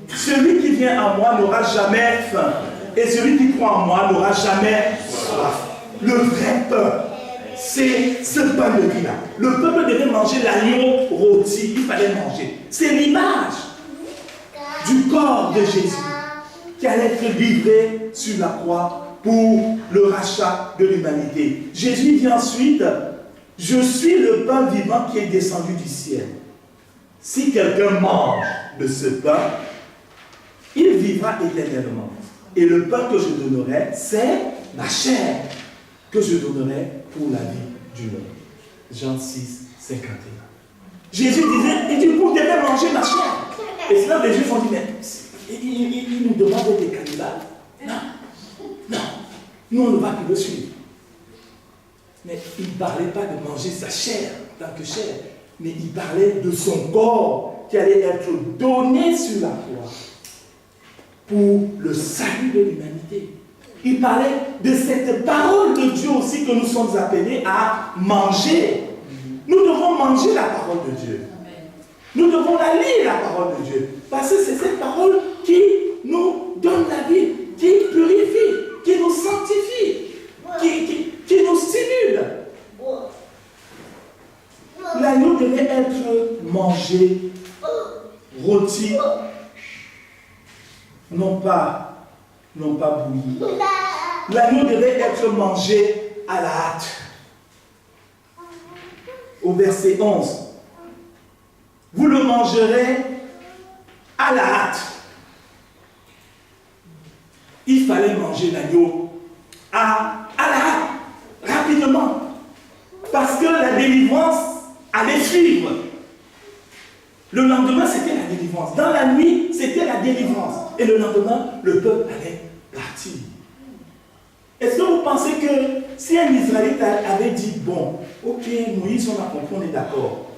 Speaker 1: Celui qui vient à moi n'aura jamais faim. Et celui qui croit en moi n'aura jamais soif. Le vrai pain, c'est ce pain de vie-là. Le peuple devait manger l'agneau rôti. Il fallait manger. C'est l'image du corps de Jésus qui allait être livré sur la croix pour le rachat de l'humanité. Jésus dit ensuite, je suis le pain vivant qui est descendu du ciel. Si quelqu'un mange de ce pain, il vivra éternellement. Et le pain que je donnerai, c'est ma chair que je donnerai pour la vie du monde. Jean 6, 51. Jésus disait, il dit, vous devez manger ma chair. Et c'est là que les Juifs ont dit, mais il nous demande d'être des cannibales. Non, nous on ne va plus le suivre. Mais il ne parlait pas de manger sa chair en tant que chair, mais il parlait de son corps qui allait être donné sur la croix pour le salut de l'humanité. Il parlait de cette parole de Dieu aussi que nous sommes appelés à manger. Nous devons manger la parole de Dieu. Nous devons la lire, la parole de Dieu. Parce que c'est cette parole qui nous donne la vie, qui purifie, qui nous sanctifie, qui nous stimule. L'agneau devait être mangé, rôti, non pas bouilli. L'agneau devait être mangé à la hâte. Au verset 11, vous le mangerez à la hâte. Il fallait manger l'agneau à la hâte, rapidement, parce que la délivrance allait suivre. Le lendemain, c'était la délivrance. Dans la nuit, c'était la délivrance. Et le lendemain, le peuple allait partir. Est-ce que vous pensez que si un Israélite avait dit, bon, ok, Moïse, on a compris, on est d'accord,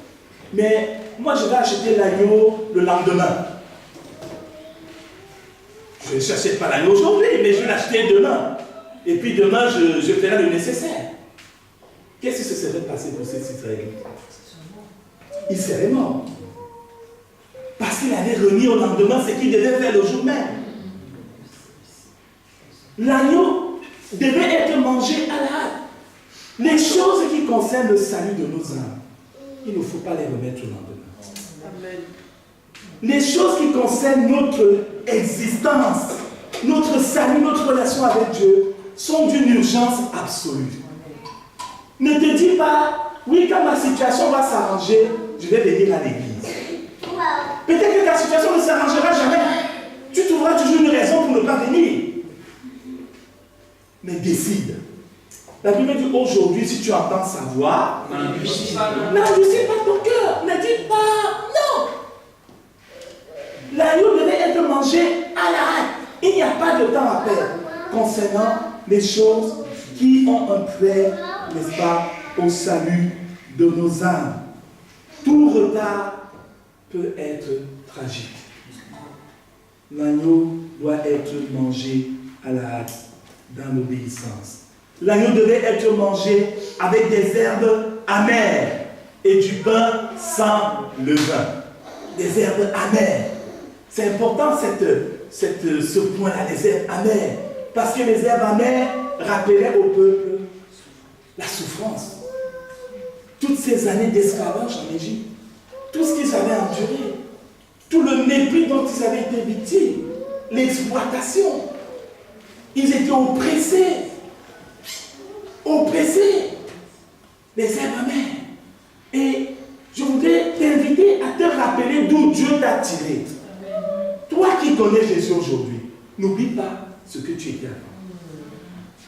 Speaker 1: mais moi je vais acheter l'agneau le lendemain. Je ne cherche pas l'agneau aujourd'hui, mais je vais l'acheter demain. Et puis demain, je ferai le nécessaire. Qu'est-ce qui se serait passé pour cet Israélite? Il serait mort. Parce qu'il avait remis au lendemain ce qu'il devait faire le jour même. L'agneau devait être mangé à la hâte. Les choses qui concernent le salut de nos âmes, il ne faut pas les remettre au lendemain. Amen. Les choses qui concernent notre existence, notre salut, notre relation avec Dieu, sont d'une urgence absolue. Ne te dis pas, oui, quand ma situation va s'arranger, je vais venir à l'église. Peut-être que ta situation ne s'arrangera jamais. Tu trouveras toujours une raison pour ne pas venir. Mais décide. La Bible dit aujourd'hui, si tu entends sa voix, n'endurcis pas ton cœur. dites pas, non. L'agneau devait être mangé à la hâte. Il n'y a pas de temps à perdre concernant les choses qui ont un prêt, n'est-ce pas, au salut de nos âmes. Tout retard peut être tragique. L'agneau doit être mangé à la hâte, dans l'obéissance. L'agneau devait être mangé avec des herbes amères et du pain sans levain. Des herbes amères. C'est important ce point-là, des herbes amères. Parce que les herbes amères rappelaient au peuple la souffrance. Toutes ces années d'esclavage en Égypte, tout ce qu'ils avaient enduré, tout le mépris dont ils avaient été victimes, l'exploitation. Ils étaient oppressés. Oppressés. Les herbes amères. Et je voudrais t'inviter à te rappeler d'où Dieu t'a tiré. Toi qui connais Jésus aujourd'hui, n'oublie pas ce que tu étais avant.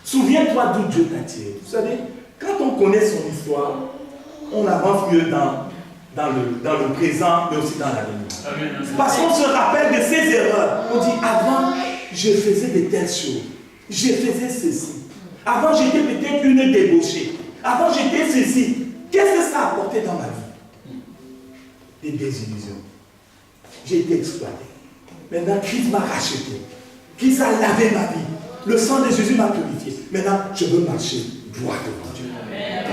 Speaker 1: Souviens-toi d'où Dieu t'a tiré. Vous savez, quand on connaît son histoire, on avance mieux dans le présent, mais aussi dans l'avenir. Parce qu'on se rappelle de ses erreurs. On dit, avant, je faisais de telles choses. Je faisais ceci. Avant, j'étais peut-être une débauchée. Avant, j'étais ceci. Qu'est-ce que ça a apporté dans ma vie? Des désillusions. J'ai été exploité. Maintenant, Christ m'a racheté. Christ a lavé ma vie. Le sang de Jésus m'a purifié. Maintenant, je veux marcher droit devant Dieu.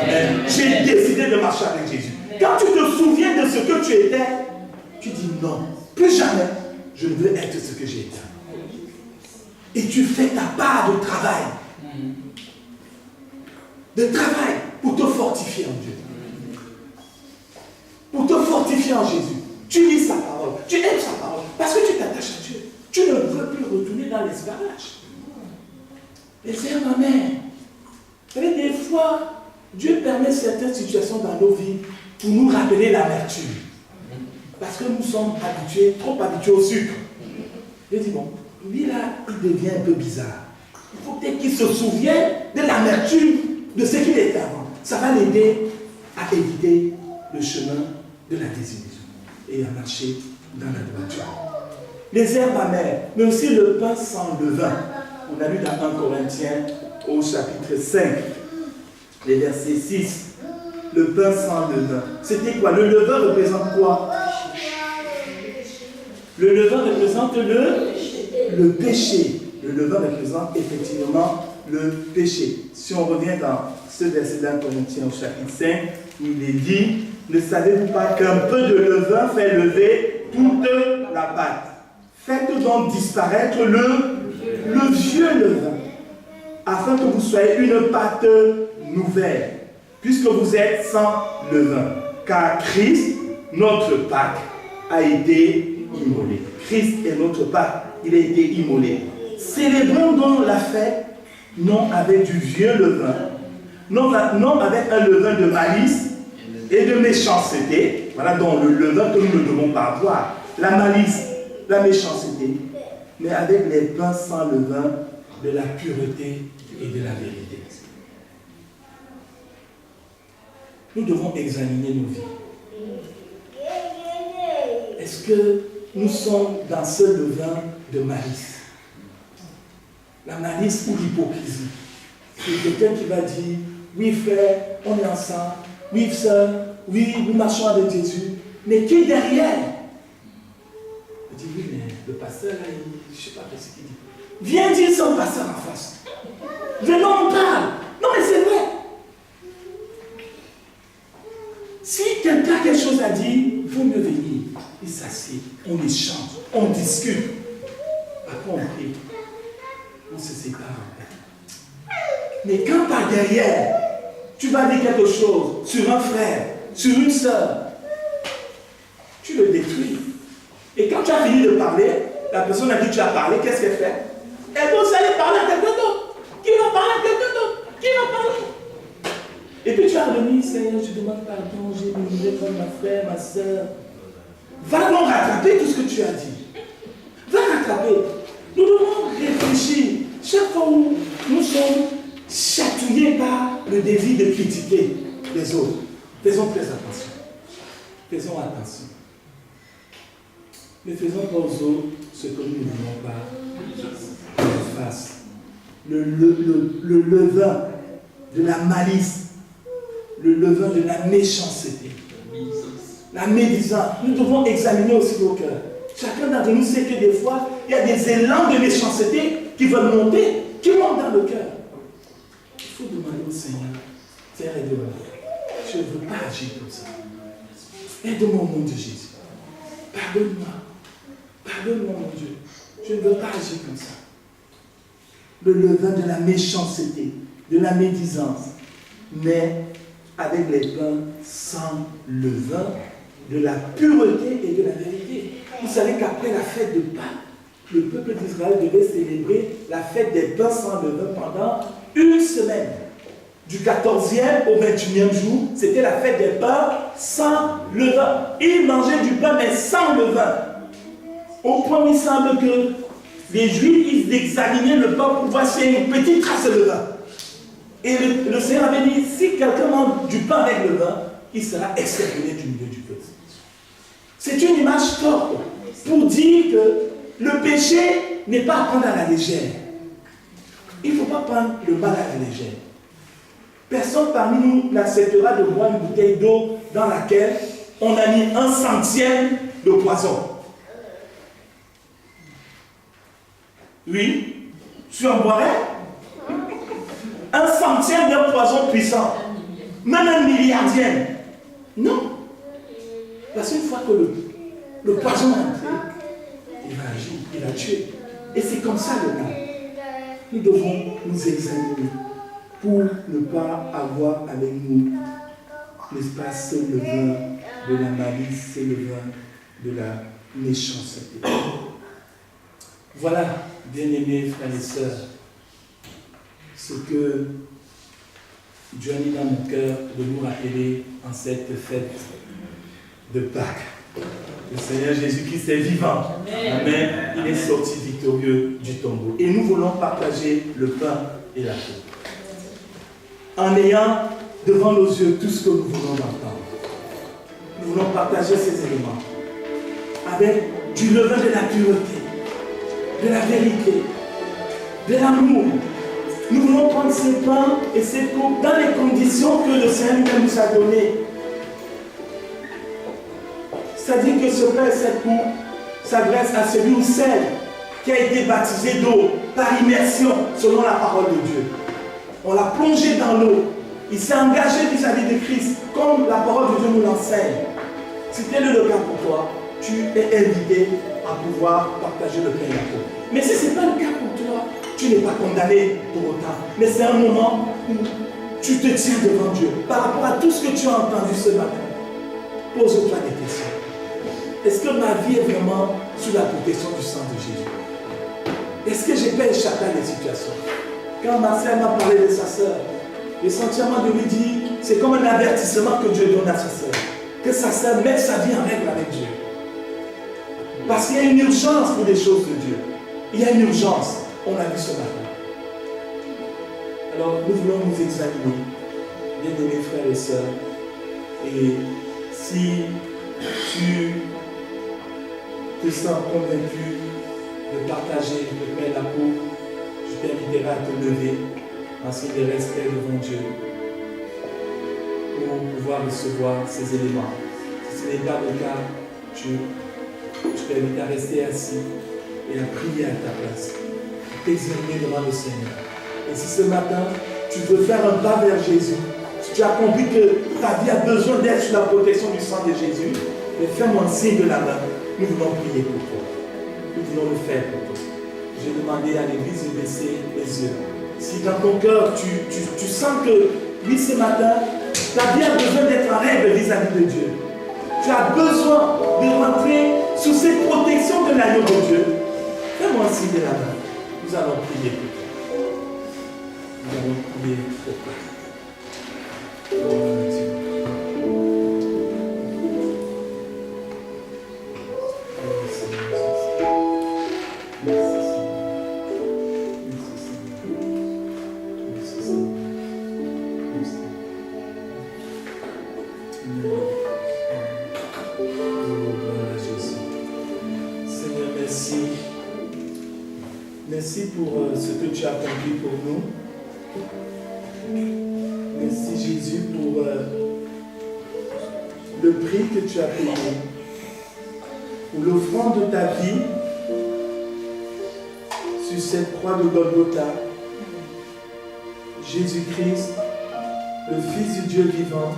Speaker 1: Amen. J'ai décidé de marcher avec Jésus. Quand tu te souviens de ce que tu étais, tu dis non, plus jamais je ne veux être ce que j'ai été. Et tu fais ta part de travail. De travail pour te fortifier en Dieu. Pour te fortifier en Jésus. Tu lis sa parole, tu aimes sa parole, parce que tu t'attaches à Dieu. Tu ne veux plus retourner dans l'esclavage. Les herbes amères. Vous savez, des fois, Dieu permet certaines situations dans nos vies pour nous rappeler l'amertume. Parce que nous sommes habitués, trop habitués au sucre. Je dis, bon, lui là, il devient un peu bizarre. Il faut peut-être qu'il se souvienne de l'amertume de ce qu'il était avant. Ça va l'aider à éviter le chemin de la désillusion et à marcher dans la droiture. Les herbes amères, mais aussi le pain sans levain. On a lu dans 1 Corinthiens au chapitre 5, les versets 6. Le pain sans levain. C'était quoi? Le levain représente quoi? Le levain représente le péché. Le levain représente effectivement le péché. Si on revient dans ce verset d'un Corinthiens au chapitre 5, où il est dit, ne savez-vous pas qu'un peu de levain fait lever toute la pâte? Faites donc disparaître le vieux levain, afin que vous soyez une pâte nouvelle, puisque vous êtes sans levain. Car Christ, notre Pâque, a été immolé. Christ est notre Pâque, il a été immolé. Célébrons donc la fête, non avec du vieux levain, non avec un levain de malice et de méchanceté. Voilà donc le levain que nous ne devons pas avoir. La malice, la méchanceté, mais avec les pains sans levain de la pureté et de la vérité. Nous devons examiner nos vies. Est-ce que nous sommes dans ce levain de malice? La malice ou l'hypocrisie. C'est quelqu'un qui va dire, oui frère, on est ensemble, oui sœur, oui, nous marchons avec Jésus, mais qui est derrière? Il dit, oui, mais le pasteur, là, je ne sais pas ce qu'il dit. Viens dire ça au pasteur en face. Venons, on parle. Non, mais c'est vrai. Si quelqu'un a quelque chose à dire, il faut mieux venir. Il s'assied, on échange, on discute. Après, on prie. On se sépare. Mais quand par derrière, tu vas dire quelque chose sur un frère, sur une sœur, tu le détruis. Et quand tu as fini de parler, la personne à qui tu as parlé, qu'est-ce qu'elle fait? Elle va aller parler à quelqu'un d'autre. Qui va parler à quelqu'un d'autre? Qui va parler? Et puis tu as remis, Seigneur, je demande pardon, j'ai murmuré comme ma frère, ma soeur. Va donc rattraper tout ce que tu as dit. Va rattraper. Nous devons réfléchir. Chaque fois où nous sommes chatouillés par le désir de critiquer les autres, faisons très attention. faisons attention. Ne faisons pas aux autres ce que nous ne voulons pas qu'ils fassent. Le levain de la malice, le levain de la méchanceté, la médisance. Nous devons examiner aussi nos cœurs. Chacun d'entre nous sait que des fois, il y a des élans de méchanceté qui veulent monter, qui montent dans le cœur. Il faut demander au Seigneur, Seigneur, aide-moi. Je ne veux pas agir comme ça. Aide-moi au nom de Jésus. Pardonne-moi. Pardonne-moi, mon Dieu. Je ne veux pas agir comme ça. Le levain de la méchanceté, de la médisance, mais avec les pains sans levain, de la pureté et de la vérité. Vous savez qu'après la fête de Pâques, le peuple d'Israël devait célébrer la fête des pains sans levain pendant une semaine. Du 14e au 21e jour, c'était la fête des pains sans levain. Ils mangeaient du pain mais sans levain. Au point où il semble que les Juifs, ils examinaient le pain pour voir s'il y a une petite trace de levain. Et le Seigneur avait dit, si quelqu'un mange du pain avec le levain, il sera exterminé du milieu du peuple. C'est une image forte pour dire que le péché n'est pas à prendre à la légère. Il ne faut pas prendre le mal à la légère. Personne parmi nous n'acceptera de boire une bouteille d'eau dans laquelle on a mis 1/100 de poison. Oui, tu en boirais 1/100 d'un poison puissant, même 1/1000. Non. Parce qu'une fois que le poison est entré, il va agir, il va tuer. Et c'est comme ça le mal. Nous devons nous examiner pour ne pas avoir avec nous, n'est-ce pas, ce levain de la malice, ce levain de la méchanceté. Voilà, bien-aimés frères et sœurs, ce que Dieu a mis dans mon cœur de nous rappeler en cette fête de Pâques. Le Seigneur Jésus-Christ est vivant. Amen. Il est sorti victorieux du tombeau. Et nous voulons partager le pain et la coupe. En ayant devant nos yeux tout ce que nous voulons entendre. Nous voulons partager ces éléments avec du levain de la pureté, de la vérité, de l'amour. Nous voulons prendre ces pains et ces coupes dans les conditions que le Seigneur nous a données. C'est-à-dire que ce pain et cette coupe s'adressent à celui ou celle qui a été baptisé d'eau par immersion selon la parole de Dieu. On l'a plongé dans l'eau. Il s'est engagé vis-à-vis de Christ, comme la parole de Dieu nous l'enseigne. Si tel est le cas pour toi, tu es invité à pouvoir partager le pain et la coupe. Mais si ce n'est pas le cas pour toi, tu n'es pas condamné pour autant. Mais c'est un moment où tu te tiens devant Dieu. Par rapport à tout ce que tu as entendu ce matin, pose-toi des questions. Est-ce que ma vie est vraiment sous la protection du sang de Jésus? Est-ce que je peux échapper à des situations? Quand ma sœur m'a parlé de sa sœur, le sentiment de lui dire, c'est comme un avertissement que Dieu donne à sa sœur. Que sa sœur mette sa vie en règle avec Dieu. Parce qu'il y a une urgence pour les choses de Dieu. Il y a une urgence. On l'a vu ce matin. Alors nous voulons nous examiner, bien-aimés frères et sœurs. Et si tu te sens convaincu de partager le pain et la coupe, je t'inviterai à te lever en signe de respect devant Dieu pour pouvoir recevoir ces éléments. Si ce n'est pas le cas, je t'invite à rester assis et à prier à ta place, à t'examiner devant le Seigneur. Et si ce matin, tu veux faire un pas vers Jésus, si tu as compris que ta vie a besoin d'être sous la protection du sang de Jésus, mais fais-moi un signe de la main. Nous voulons prier pour toi. Nous voulons le faire pour toi. J'ai demandé à l'église de baisser les yeux. Si dans ton cœur, tu sens que, oui, ce matin, ta vie a besoin d'être en règle vis-à-vis de Dieu. Tu as besoin de rentrer sous cette protection de l'agneau de Dieu. Fais-moi un signe de la main. Nous allons prier pour toi. Nous allons prier pour toi. Oh, Dieu. Merci pour ce que tu as accompli pour nous. Merci Jésus pour le prix que tu as payé, pour l'offrande de ta vie sur cette croix de Golgotha. Jésus-Christ, le Fils du Dieu vivant,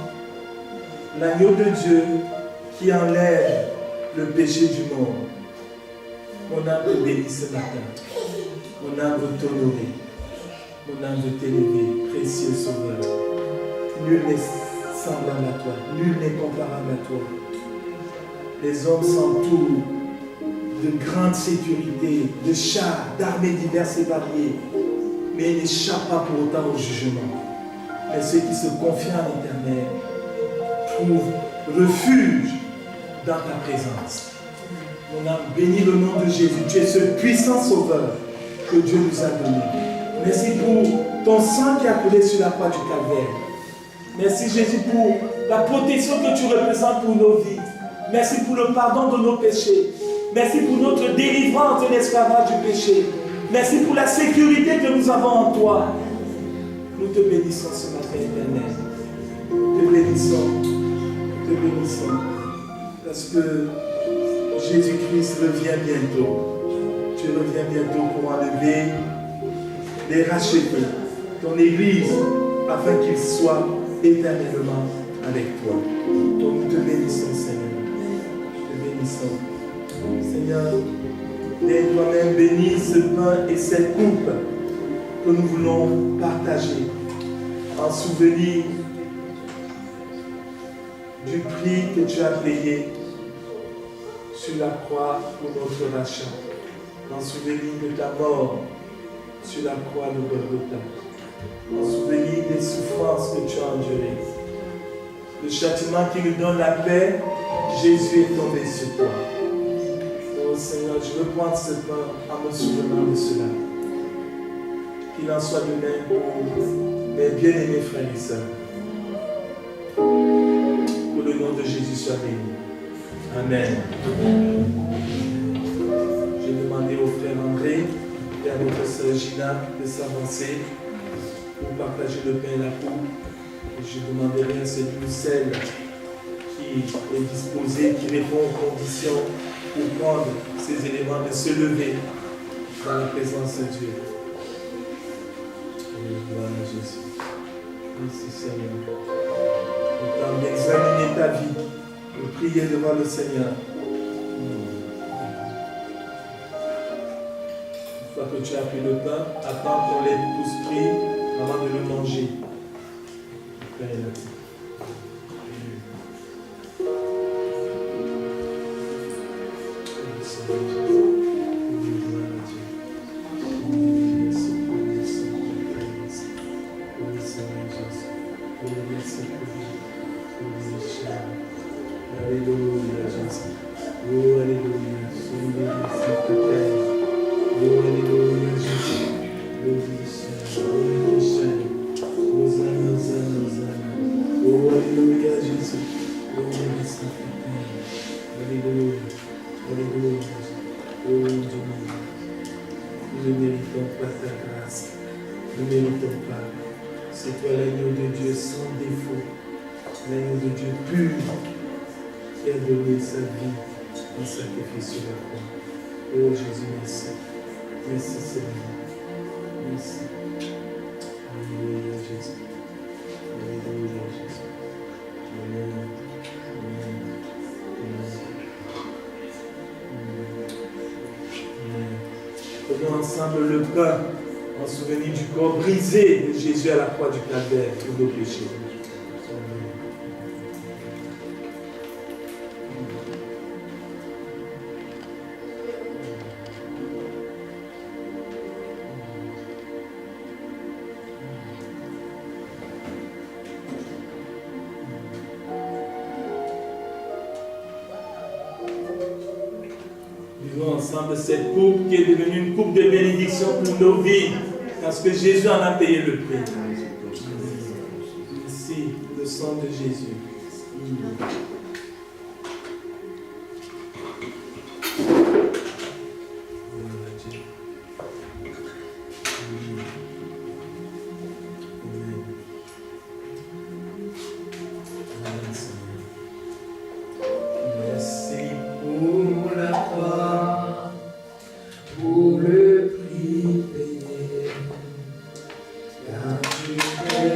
Speaker 1: l'agneau de Dieu qui enlève le péché du monde. Mon âme te bénit ce matin. Mon âme veut t'honorer. Mon âme veut t'élever, précieux Sauveur. Nul n'est semblable à toi. Nul n'est comparable à toi. Les hommes s'entourent de grande sécurité, de chars, d'armées diverses et variées. Mais ils n'échappent pas pour autant au jugement. Mais ceux qui se confient en l'Éternel trouvent refuge dans ta présence. Mon âme bénit le nom de Jésus. Tu es ce puissant Sauveur que Dieu nous a donné. Merci pour ton sang qui a coulé sur la croix du Calvaire. Merci Jésus pour la protection que tu représentes pour nos vies. Merci pour le pardon de nos péchés. Merci pour notre délivrance de l'esclavage du péché. Merci pour la sécurité que nous avons en toi. Nous te bénissons ce matin, Éternel. Te bénissons. Te bénissons. Parce que Jésus-Christ revient bientôt. Tu reviens bientôt pour enlever les racheter ton Église afin qu'il soit éternellement avec toi. Donc nous te bénissons, Seigneur. Te bénissons. Seigneur, viens toi-même bénir ce pain et cette coupe que nous voulons partager en souvenir du prix que tu as payé sur la croix pour notre rachat, en souvenir de ta mort sur la croix de Golgotha, en souvenir des souffrances que tu as endurées, le châtiment qui nous donne la paix. Jésus est tombé sur toi. Oh Seigneur, je veux prendre ce pain en me souvenant de cela. Qu'il en soit de même pour mes bien-aimés frères et sœurs. Que le nom de Jésus soit béni. Amen. J'ai demandé au frère André et à notre sœur Gina de s'avancer pour partager le pain et la coupe. Et je demanderai à celui ou celle qui est disposé, qui répond aux conditions pour prendre ces éléments, de se lever dans la présence de Dieu. Gloire à Jésus. Merci Seigneur. Autant d'examiner ta vie, de prier devant le Seigneur. Une fois que tu as pris le pain, attends qu'on l'ait tous pris avant de le manger. Le pain est là. Alléluia, Jésus. Oh, Alléluia. Oh, Alléluia, Jésus. Hosanna, Hosanna, Hosanna. Oh, Alléluia, Jésus. Alléluia. Alléluia. Oh, Dieu. Nous ne méritons pas ta grâce. Nous ne méritons pas. C'est toi l'agneau de Dieu sans défaut. L'agneau de Dieu pur. Qui a donné sa vie en sacrifice sur la croix. Oh Jésus, merci. Merci Seigneur. Merci. Alléluia Jésus. Alléluia Jésus. Amen. Amen. Amen. Prenons ensemble le pain en souvenir du corps brisé de Jésus à la croix du Calvaire pour nos péchés. Ensemble cette coupe qui est devenue une coupe de bénédiction pour nos vies, parce que Jésus en a payé le prix. Merci, le sang de Jésus.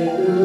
Speaker 7: Seigneur.